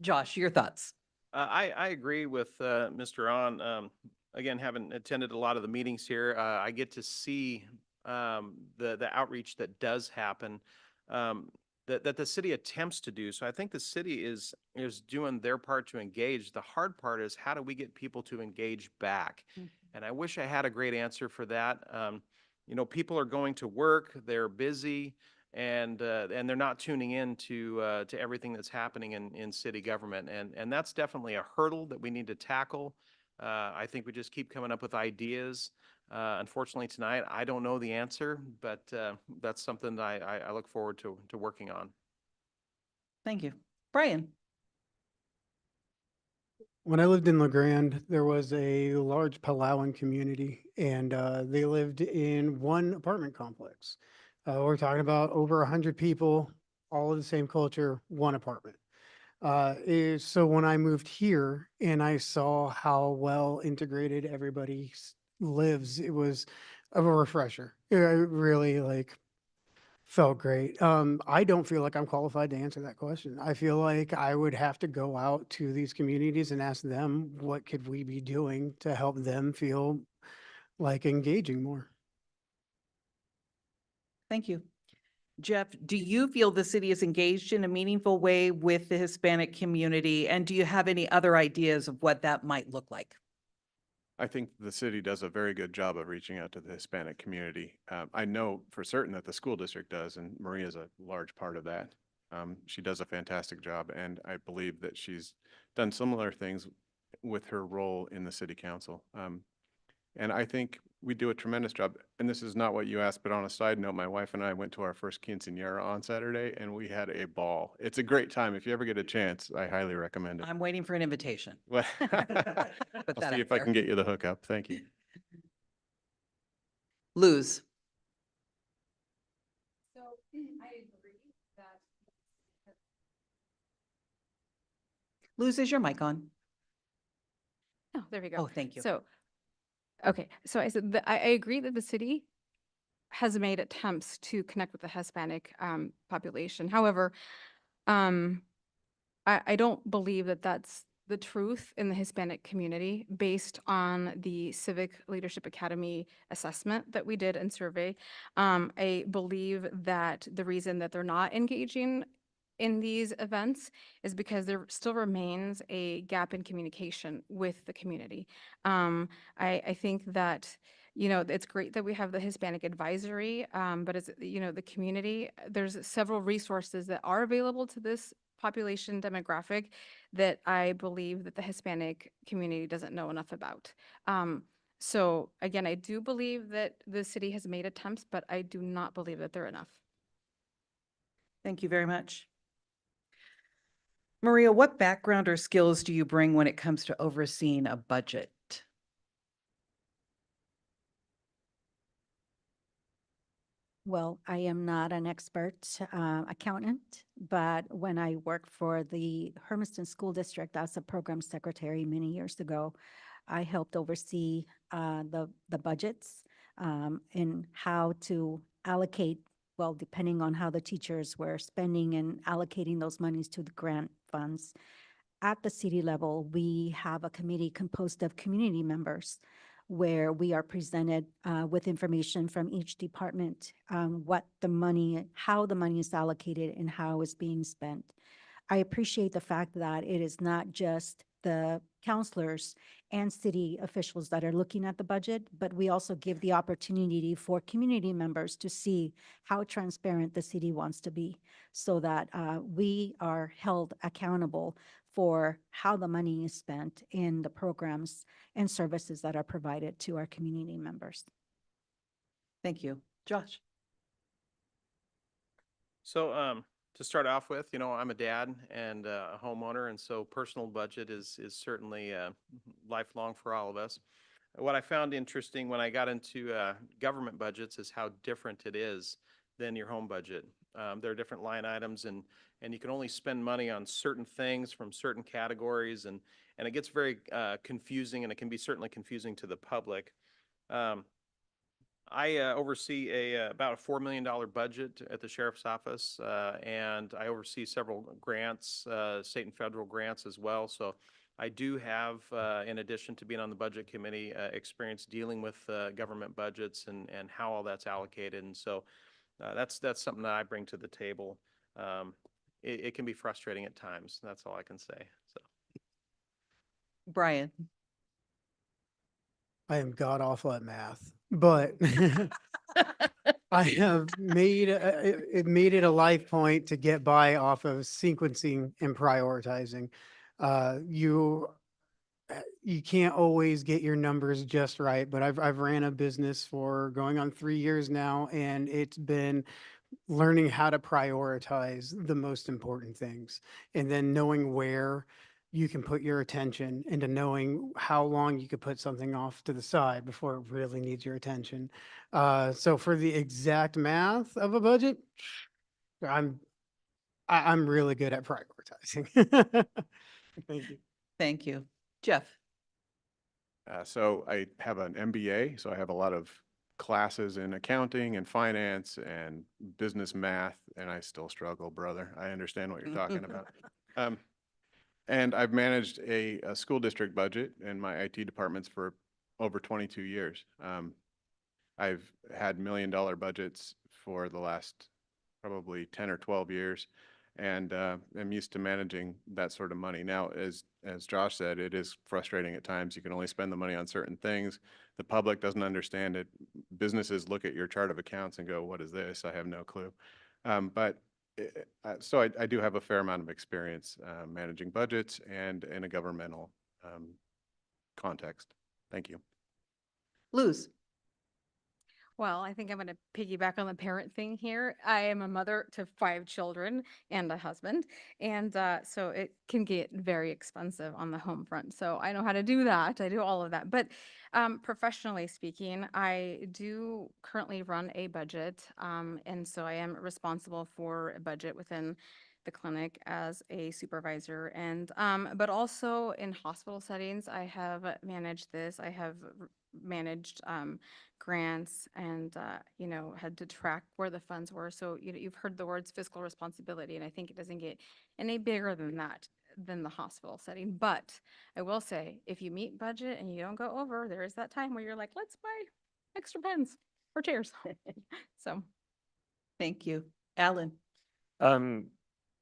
Josh, your thoughts? I agree with Mr. On. Again, having attended a lot of the meetings here, I get to see the outreach that does happen, that the city attempts to do. So I think the city is doing their part to engage. The hard part is how do we get people to engage back? And I wish I had a great answer for that. People are going to work, they're busy, and they're not tuning in to everything that's happening in city government, and that's definitely a hurdle that we need to tackle. I think we just keep coming up with ideas. Unfortunately, tonight I don't know the answer, but that's something that I look forward to working on. Thank you. Brian? When I lived in LeGrand, there was a large Palauan community, and they lived in one apartment complex. We're talking about over 100 people, all of the same culture, one apartment. So when I moved here and I saw how well integrated everybody lives, it was a refresher. It really felt great. I don't feel like I'm qualified to answer that question. I feel like I would have to go out to these communities and ask them, what could we be doing to help them feel like engaging more? Thank you. Jeff, do you feel the city is engaged in a meaningful way with the Hispanic community? And do you have any other ideas of what that might look like? I think the city does a very good job of reaching out to the Hispanic community. I know for certain that the school district does, and Maria is a large part of that. She does a fantastic job, and I believe that she's done similar things with her role in the city council. And I think we do a tremendous job. And this is not what you asked, but on a side note, my wife and I went to our first quinceañera on Saturday, and we had a ball. It's a great time. If you ever get a chance, I highly recommend it. I'm waiting for an invitation. Well, Put I'll that see out if I there. can get you the hookup. Thank you. Luz? So I agree that. Luz, is your mic on? Oh, there we go. Oh, thank you. So, okay, so I said that I agree that the city has made attempts to connect with the Hispanic population. However, I don't believe that that's the truth in the Hispanic community based on the Civic Leadership Academy assessment that we did and survey. I believe that the reason that they're not engaging in these events is because there still remains a gap in communication with the community. I think that, it's great that we have the Hispanic advisory, but as, the community, there's several resources that are available to this population demographic that I believe that the Hispanic community doesn't know enough about. So again, I do believe that the city has made attempts, but I do not believe that they're enough. Thank you very much. Maria, what background or skills do you bring when it comes to overseeing a budget? Well, I am not an expert accountant, but when I worked for the Hermiston School District as a program secretary many years ago, I helped oversee the budgets and how to allocate, well, depending on how the teachers were spending and allocating those monies to the grant funds. At the city level, we have a committee composed of community members. where we are presented with information from each department, what the money, how the money is allocated and how it's being spent. I appreciate the fact that it is not just the counselors and city officials that are looking at the budget, but we also give the opportunity for community members to see how transparent the city wants to be, so that we are held accountable for how the money is spent in the programs and services that are provided to our community members. Thank you. Josh? So, to start off with, I'm a dad and a homeowner, and so personal budget is certainly lifelong for all of us. What I found interesting when I got into government budgets is how different it is than your home budget. There are different line items, and you can only spend money on certain things from certain categories, and it gets very confusing, and it can be certainly confusing to the public. I oversee about a $4 million budget at the sheriff's office, and I oversee several grants, state and federal grants as well. So I do have, in addition to being on the budget committee, experience dealing with government budgets and how all that's allocated. And so that's something that I bring to the table. It can be frustrating at times. That's all I can say. So. Brian? I am god awful at math, but I have made it made it a life point to get by off of sequencing and prioritizing. You can't always get your numbers just right, but I've ran a business for going on 3 years now, and it's been learning how to prioritize the most important things, and then knowing where you can put your attention, into knowing how long you could put something off to the side before it really needs your attention. So for the exact math of a budget, I'm really good at prioritizing. Thank you. Thank you. Jeff? So I have an MBA, so I have a lot of classes in accounting and finance and business math, and I still struggle, brother. I understand what you're talking about. And I've managed a school district budget in my IT departments for over 22 years. I've had $1 million budgets for the last probably 10 or 12 years, and I'm used to managing that sort of money. Now, as Josh said, it is frustrating at times. You can only spend the money on certain things. The public doesn't understand it. Businesses look at your chart of accounts and go, "What is this? I have no clue." So I do have a fair amount of experience managing budgets and in a governmental context. Thank you. Luz? Well, I think I'm going to piggyback on the parent thing here. I am a mother to 5 children and a husband, and so it can get very expensive on the home front. So I know how to do that. I do all of that. But professionally speaking, I do currently run a budget, and so I am responsible for a budget within the clinic as a supervisor, and but also in hospital settings, I have managed this. I have managed grants and had to track where the funds were. So you've heard the words fiscal responsibility, and I think it doesn't get any bigger than that, than the hospital setting. But I will say, if you meet budget and you don't go over, there is that time where you're like, let's buy extra pens or chairs. So Thank you. Alan?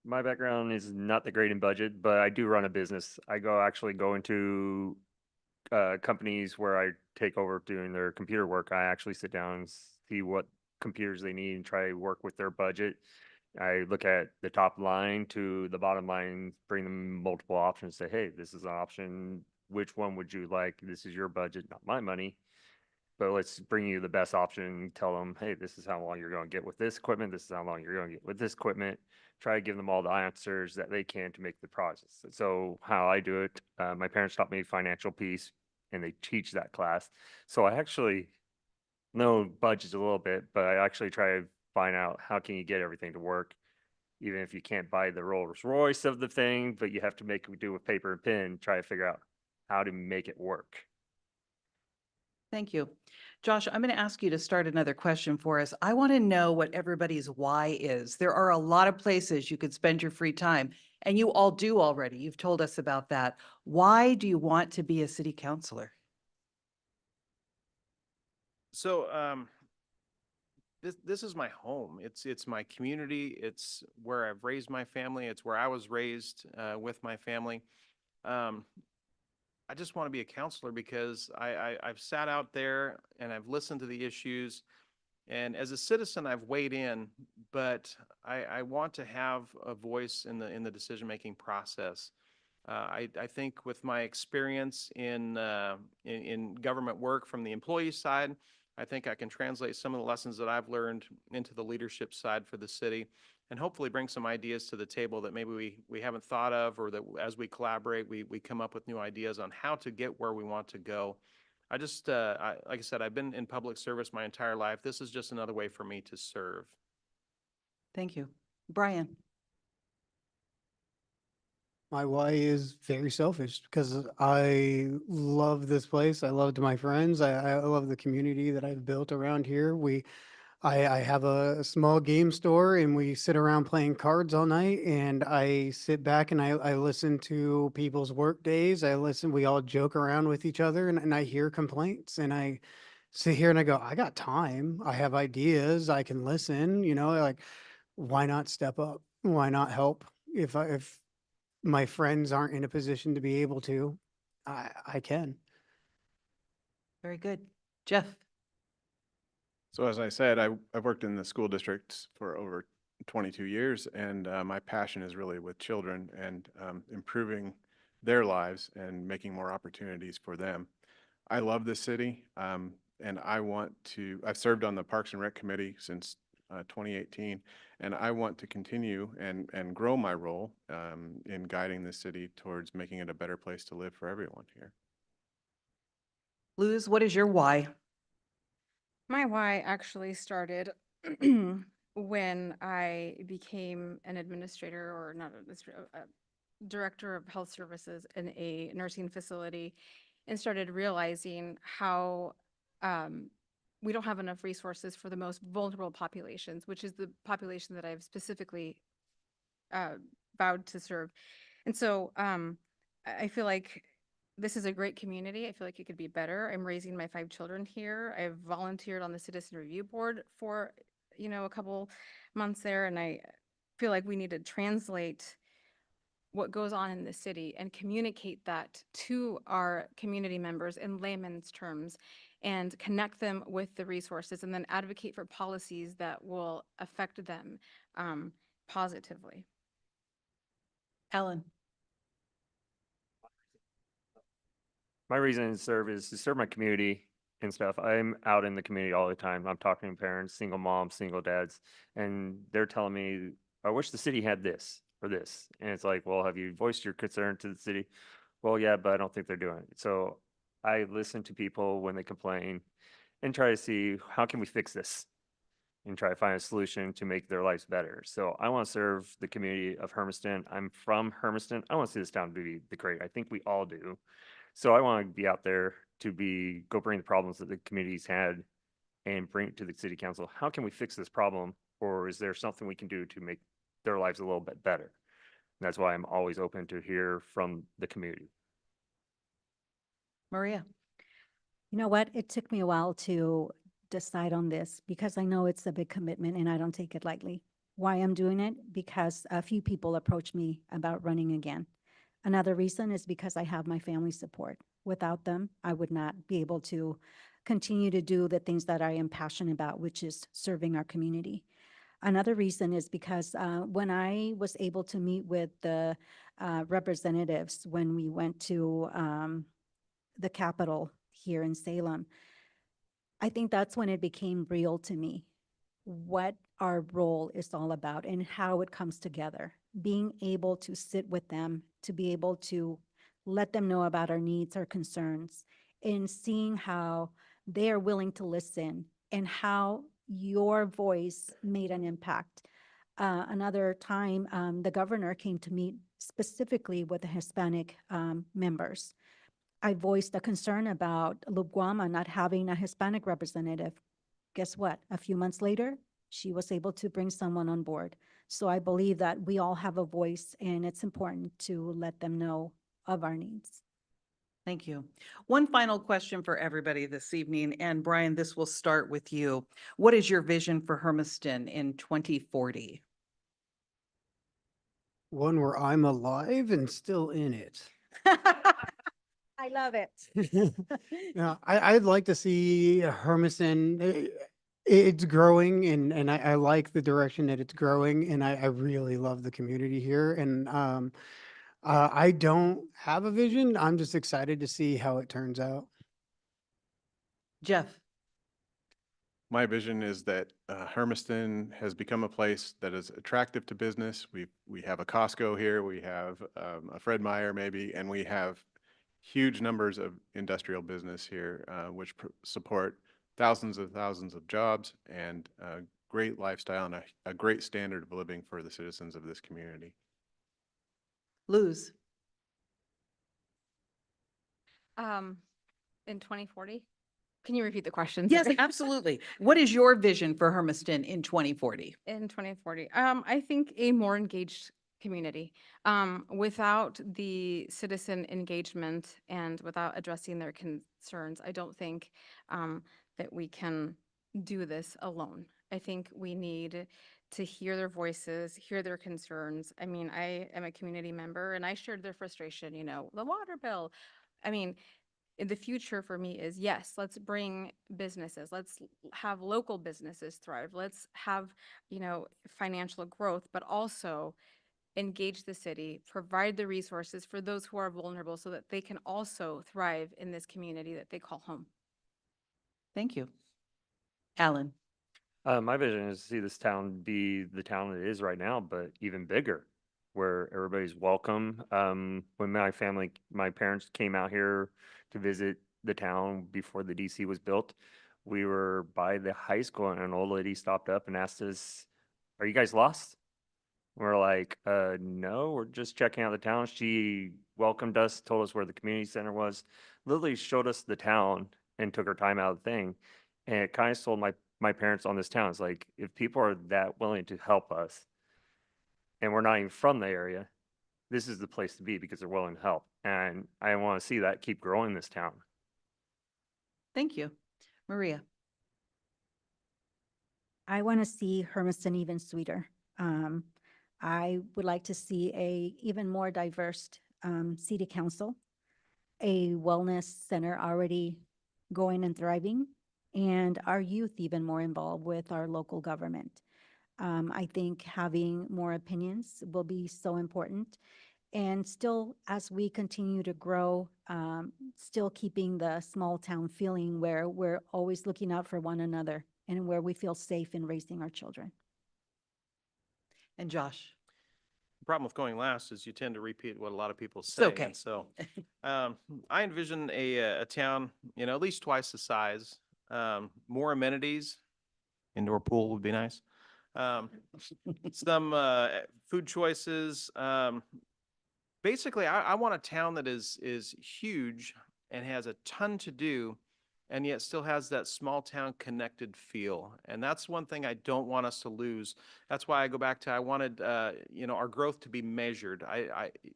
My background is not that great in budget, but I do run a business. I actually go into companies where I take over doing their computer work. I actually sit down and see what computers they need and try to work with their budget. I look at the top line to the bottom line, bring them multiple options, say, hey, this is an option. Which one would you like? This is your budget, not my money. But let's bring you the best option. Tell them, hey, this is how long you're going to get with this equipment. This is how long you're going to get with this equipment. Try to give them all the answers that they can to make the process. So how I do it, my parents taught me financial piece, and they teach that class. So I actually know budgets a little bit, but I actually try to find out how can you get everything to work, even if you can't buy the Rolls Royce of the thing, but you have to make it do with paper and pen, try to figure out how to make it work. Thank you. Josh, I'm going to ask you to start another question for us. I want to know what everybody's why is. There are a lot of places you could spend your free time, and you all do already. You've told us about that. Why do you want to be a city councilor? So, this is my home. It's my community. It's where I've raised my family. It's where I was raised with my family. Um, I just want to be a counselor because I've sat out there and I've listened to the issues. And as a citizen, I've weighed in, but I want to have a voice in the decision-making process. I think with my experience in government work from the employee side, I think I can translate some of the lessons that I've learned into the leadership side for the city and hopefully bring some ideas to the table that maybe we haven't thought of, or that as we collaborate, we come up with new ideas on how to get where we want to go. Like I said, I've been in public service my entire life. This is just another way for me to serve. Thank you. Brian? My why is very selfish because I love this place. I loved my friends. I love the community that I've built around here. I have a small game store and we sit around playing cards all night, and I sit back and I listen to people's work days. We all joke around with each other, and I hear complaints, and I sit here and I go, I got time. I have ideas. I can listen, like, why not step up? Why not help? If my friends aren't in a position to be able to, I can. Very good. Jeff? So as I said, I've worked in the school districts for over 22 years, and my passion is really with children and improving their lives and making more opportunities for them. I love this city, and I've served on the Parks and Rec Committee since 2018, and I want to continue and grow my role in guiding the city towards making it a better place to live for everyone here. Luz, what is your why? My why actually started when I became an administrator, or not administrator, director of health services in a nursing facility, and started realizing how we don't have enough resources for the most vulnerable populations, which is the population that I've specifically vowed to serve. And so I feel like this is a great community. I feel like it could be better. I'm raising my 5 children here. I've volunteered on the Citizen Review Board for, a couple months there, and I feel like we need to translate what goes on in the city and communicate that to our community members in layman's terms, and connect them with the resources, and then advocate for policies that will affect them positively. Ellen? My reason to serve is to serve my community and stuff. I'm out in the community all the time. I'm talking to parents, single moms, single dads, and they're telling me, I wish the city had this or this. And it's like, well, have you voiced your concern to the city? Well, yeah, but I don't think they're doing it. So I listen to people when they complain and try to see how can we fix this and try to find a solution to make their lives better. So I want to serve the community of Hermiston. I'm from Hermiston. I want to see this town be the great. I think we all do. So I want to be out there to go bring the problems that the community's had and bring it to the city council. How can we fix this problem? Or is there something we can do to make their lives a little bit better? And that's why I'm always open to hear from the community. Maria? You know what? It took me a while to decide on this because I know it's a big commitment and I don't take it lightly. Why I'm doing it? Because a few people approached me about running again. Another reason is because I have my family support. Without them, I would not be able to continue to do the things that I am passionate about, which is serving our community. Another reason is because when I was able to meet with the representatives when we went to the Capitol here in Salem, I think that's when it became real to me, what our role is all about and how it comes together. Being able to sit with them, to be able to let them know about our needs, our concerns, and seeing how they are willing to listen and how your voice made an impact. Another time, the governor came to meet specifically with the Hispanic members. I voiced a concern about Lubguama not having a Hispanic representative. Guess what? A few months later, she was able to bring someone on board. So I believe that we all have a voice and it's important to let them know of our needs. Thank you. One final question for everybody this evening, and Brian, this will start with you. What is your vision for Hermiston in 2040? One where I'm alive and still in it. I love it. Yeah, I'd like to see Hermiston. It's growing, and I like the direction that it's growing, and I really love the community here. And I don't have a vision. I'm just excited to see how it turns out. Jeff? My vision is that Hermiston has become a place that is attractive to business. We have a Costco here, we have a Fred Meyer maybe, and we have huge numbers of industrial business here, which support thousands of jobs and a great lifestyle and a great standard of living for the citizens of this community. Luz? In 2040? Can you repeat the question? Yes, Sorry. absolutely. What is your vision for Hermiston in 2040? In 2040, I think a more engaged community. Without the citizen engagement and without addressing their concerns, I don't think that we can do this alone. I think we need to hear their voices, hear their concerns. I mean, I am a community member and I shared their frustration, you know, the water bill. I mean, in the future for me is yes, let's bring businesses, let's have local businesses thrive, let's have, you know, financial growth, but also engage the city, provide the resources for those who are vulnerable so that they can also thrive in this community that they call home. Thank you. Alan? My vision is to see this town be the town it is right now, but even bigger, where everybody's welcome. When my parents came out here to visit the town before the DC was built, we were by the high school and an old lady stopped up and asked us, "Are you guys lost?" We're like, no, we're just checking out the town. She welcomed us, told us where the community center was, literally showed us the town and took her time out of the thing. And it kind of sold my parents on this town. It's like, if people are that willing to help us and we're not even from the area, this is the place to be because they're willing to help. And I want to see that keep growing this town. Thank you. Maria? I want to see Hermiston even sweeter. I would like to see a even more diverse city council, a wellness center already going and thriving, and our youth even more involved with our local government. I think having more opinions will be so important. And still, as we continue to grow, still keeping the small town feeling where we're always looking out for one another and where we feel safe in raising our children. And Josh? The problem with going last is you tend to repeat what a lot of people It's say. okay. And so I envision a town, you know, at least twice the size, more amenities. Indoor pool would be nice. Some food choices. Basically, I want a town that is huge and has a ton to do, and yet still has that small town connected feel. And that's one thing I don't want us to lose. That's why I go back to I wanted you know, our growth to be measured.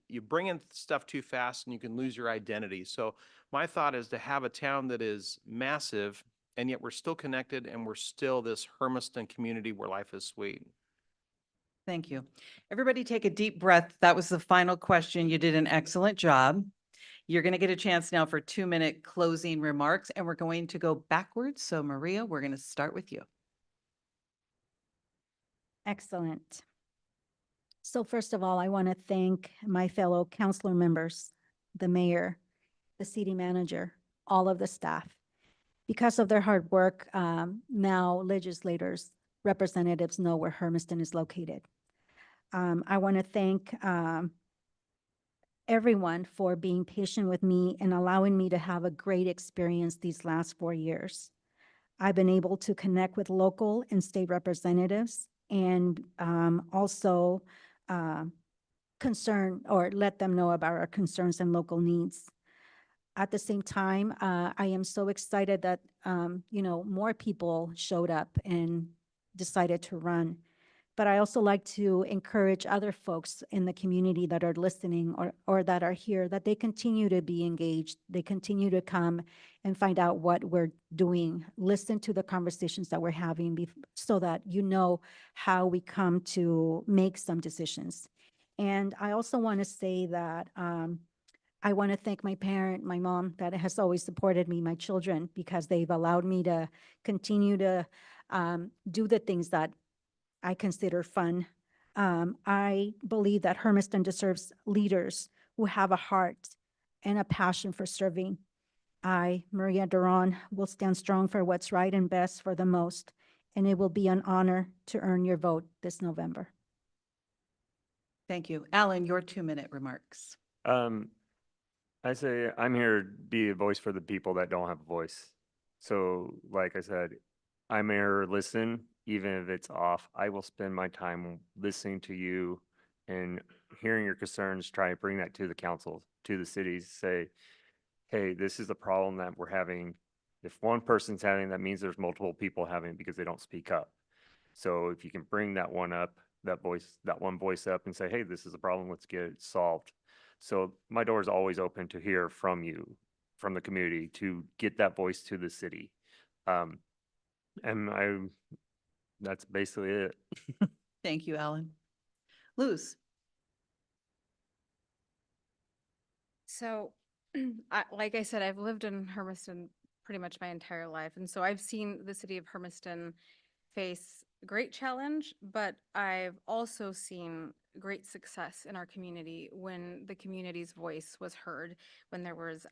You bring in stuff too fast and you can lose your identity. So my thought is to have a town that is massive and yet we're still connected and we're still this Hermiston community where life is sweet. Thank you. Everybody take a deep breath. That was the final question. You did an excellent job. You're going to get a chance now for 2-minute closing remarks, and we're going to go backwards. So Maria, we're going to start with you. Excellent. So first of all, I want to thank my fellow councilor members, the mayor, the city manager, all of the staff. Because of their hard work, now legislators, representatives know where Hermiston is located. I want to thank everyone for being patient with me and allowing me to have a great experience these last 4 years. I've been able to connect with local and state representatives and also concern or let them know about our concerns and local needs. At the same time, I am so excited that, you know, more people showed up and decided to run But I also like to encourage other folks in the community that are listening or that are here, that they continue to be engaged. They continue to come and find out what we're doing. Listen to the conversations that we're having so that you know how we come to make some decisions. And I also want to say that I want to thank my mom, that has always supported me, my children, because they've allowed me to continue to do the things that I consider fun. I believe that Hermiston deserves leaders who have a heart and a passion for serving. I, Maria Duran, will stand strong for what's right and best for the most, and it will be an honor to earn your vote this November. Thank you. Alan, your 2-minute remarks. I say I'm here to be a voice for the people that don't have a voice. So, like I said, I'm here to listen, even if it's off. I will spend my time listening to you and hearing your concerns, try to bring that to the council, to the cities, say, hey, this is the problem that we're having. If one person's having, that means there's multiple people having it because they don't speak up. So if you can bring that one up, that one voice up and say, hey, this is a problem, let's get it solved. So my door is always open to hear from you, from the community, to get that voice to the city. And that's basically it. Thank you, Alan. Luz. So, like I said, I've lived in Hermiston pretty much my entire life. And so I've seen the city of Hermiston face great challenge, but I've also seen great success in our community when the community's voice was heard, when there was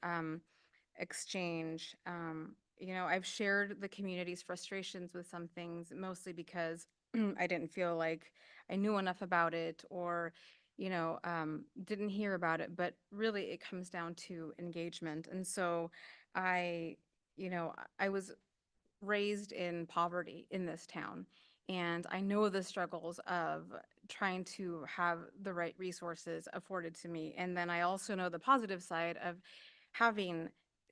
exchange. I've shared the community's frustrations with some things, mostly because I didn't feel like I knew enough about it or, didn't hear about it. But really, it comes down to engagement. And so I was raised in poverty in this town. And I know the struggles of trying to have the right resources afforded to me. And then I also know the positive side of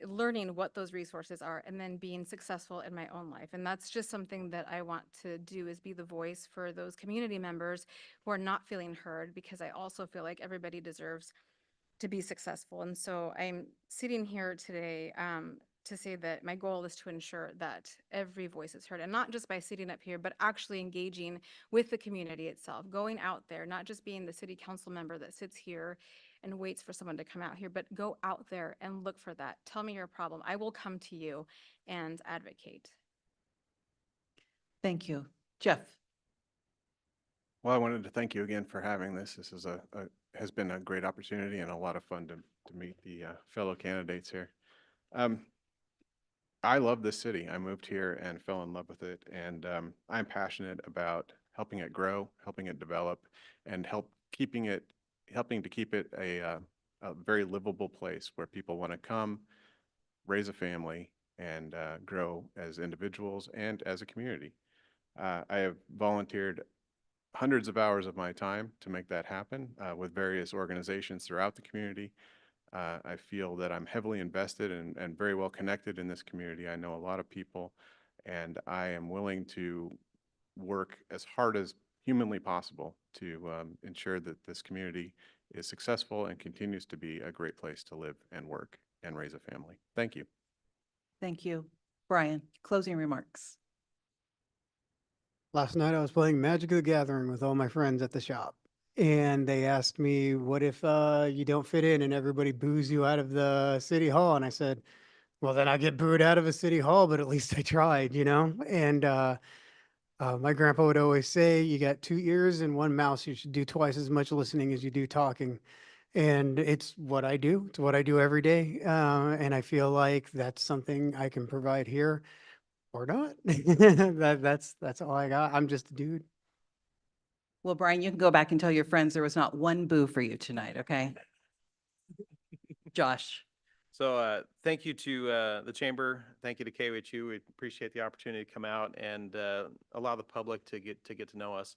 learning what those resources are and then being successful in my own life. And that's just something that I want to do, is be the voice for those community members who are not feeling heard, because I also feel like everybody deserves to be successful. And so I'm sitting here today to say that my goal is to ensure that every voice is heard, and not just by sitting up here, but actually engaging with the community itself, going out there, not just being the city council member that sits here and waits for someone to come out here, but go out there and look for that. Tell me your problem. I will come to you and advocate. Thank you. Jeff. Well, I wanted to thank you again for having this. This is has been a great opportunity and a lot of fun to meet the fellow candidates here. I love this city. I moved here and fell in love with it, and I'm passionate about helping it grow, helping it develop, and helping to keep it a very livable place where people want to come, raise a family, and grow as individuals and as a community. I have volunteered hundreds of hours of my time to make that happen with various organizations throughout the community. I feel that I'm heavily invested and very well connected in this community. I know a lot of people, and I am willing to work as hard as humanly possible to ensure that this community is successful and continues to be a great place to live and work and raise a family. Thank you. Thank you. Brian, closing remarks. Last night I was playing Magic the Gathering with all my friends at the shop. And they asked me, what if you don't fit in and everybody boos you out of the city hall? And I said, well, then I get booed out of a city hall, but at least I tried, you know? And my grandpa would always say, you got 2 ears and 1 mouth. You should do twice as much listening as you do talking. And it's what I do. It's what I do every day. And I feel like that's something I can provide here or not. That's all I got. I'm just a dude. Well, Brian, you can go back and tell your friends there was not one boo for you tonight, okay? Josh. So thank you to the chamber. Thank you to KOHU. We appreciate the opportunity to come out and allow the public to get to know us.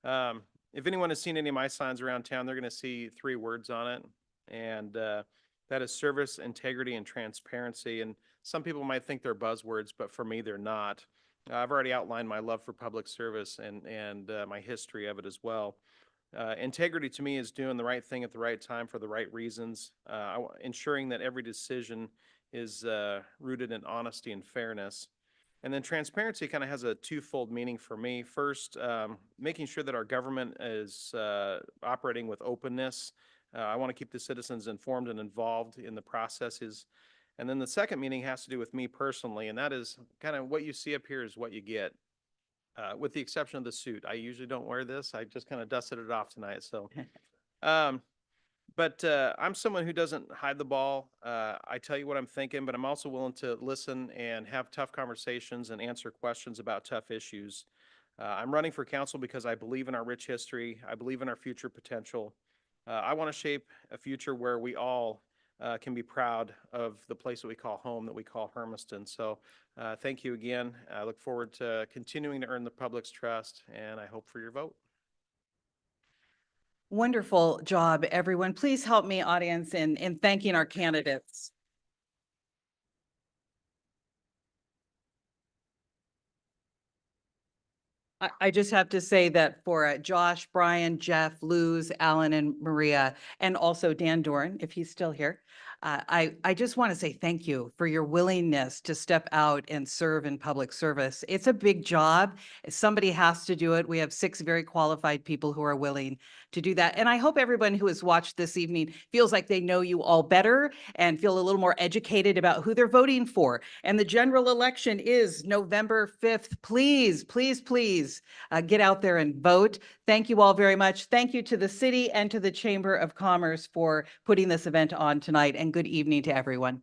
If anyone has seen any of my signs around town, they're going to see 3 words on it, and that is service, integrity, and transparency. And some people might think they're buzzwords, but for me, they're not. I've already outlined my love for public service and my history of it as well. Integrity to me is doing the right thing at the right time for the right reasons, ensuring that every decision is rooted in honesty and fairness. And then transparency kind of has a twofold meaning for me. First, making sure that our government is operating with openness. I want to keep the citizens informed and involved in the processes. And then the second meaning has to do with me personally, and that is kind of what you see up here is what you get. With the exception of the suit. I usually don't wear this. I just kind of dusted it off tonight. So, um, but I'm someone who doesn't hide the ball. I tell you what I'm thinking, but I'm also willing to listen and have tough conversations and answer questions about tough issues. I'm running for council because I believe in our rich history. I believe in our future potential. I want to shape a future where we all can be proud of the place that we call home, that we call Hermiston. So thank you again. I look forward to continuing to earn the public's trust, and I hope for your vote. Wonderful job, everyone. Please help me, audience, in thanking our candidates. I just have to say that for Josh, Brian, Jeff, Luz, Alan, and Maria, and also Dan Doran, if he's still here, I just want to say thank you for your willingness to step out and serve in public service. It's a big job. Somebody has to do it. We have 6 very qualified people who are willing to do that. And I hope everyone who has watched this evening feels like they know you all better and feel a little more educated about who they're voting for. And the general election is November 5th. Please, please, please get out there and vote. Thank you all very much. Thank you to the city and to the Chamber of Commerce for putting this event on tonight, and good evening to everyone.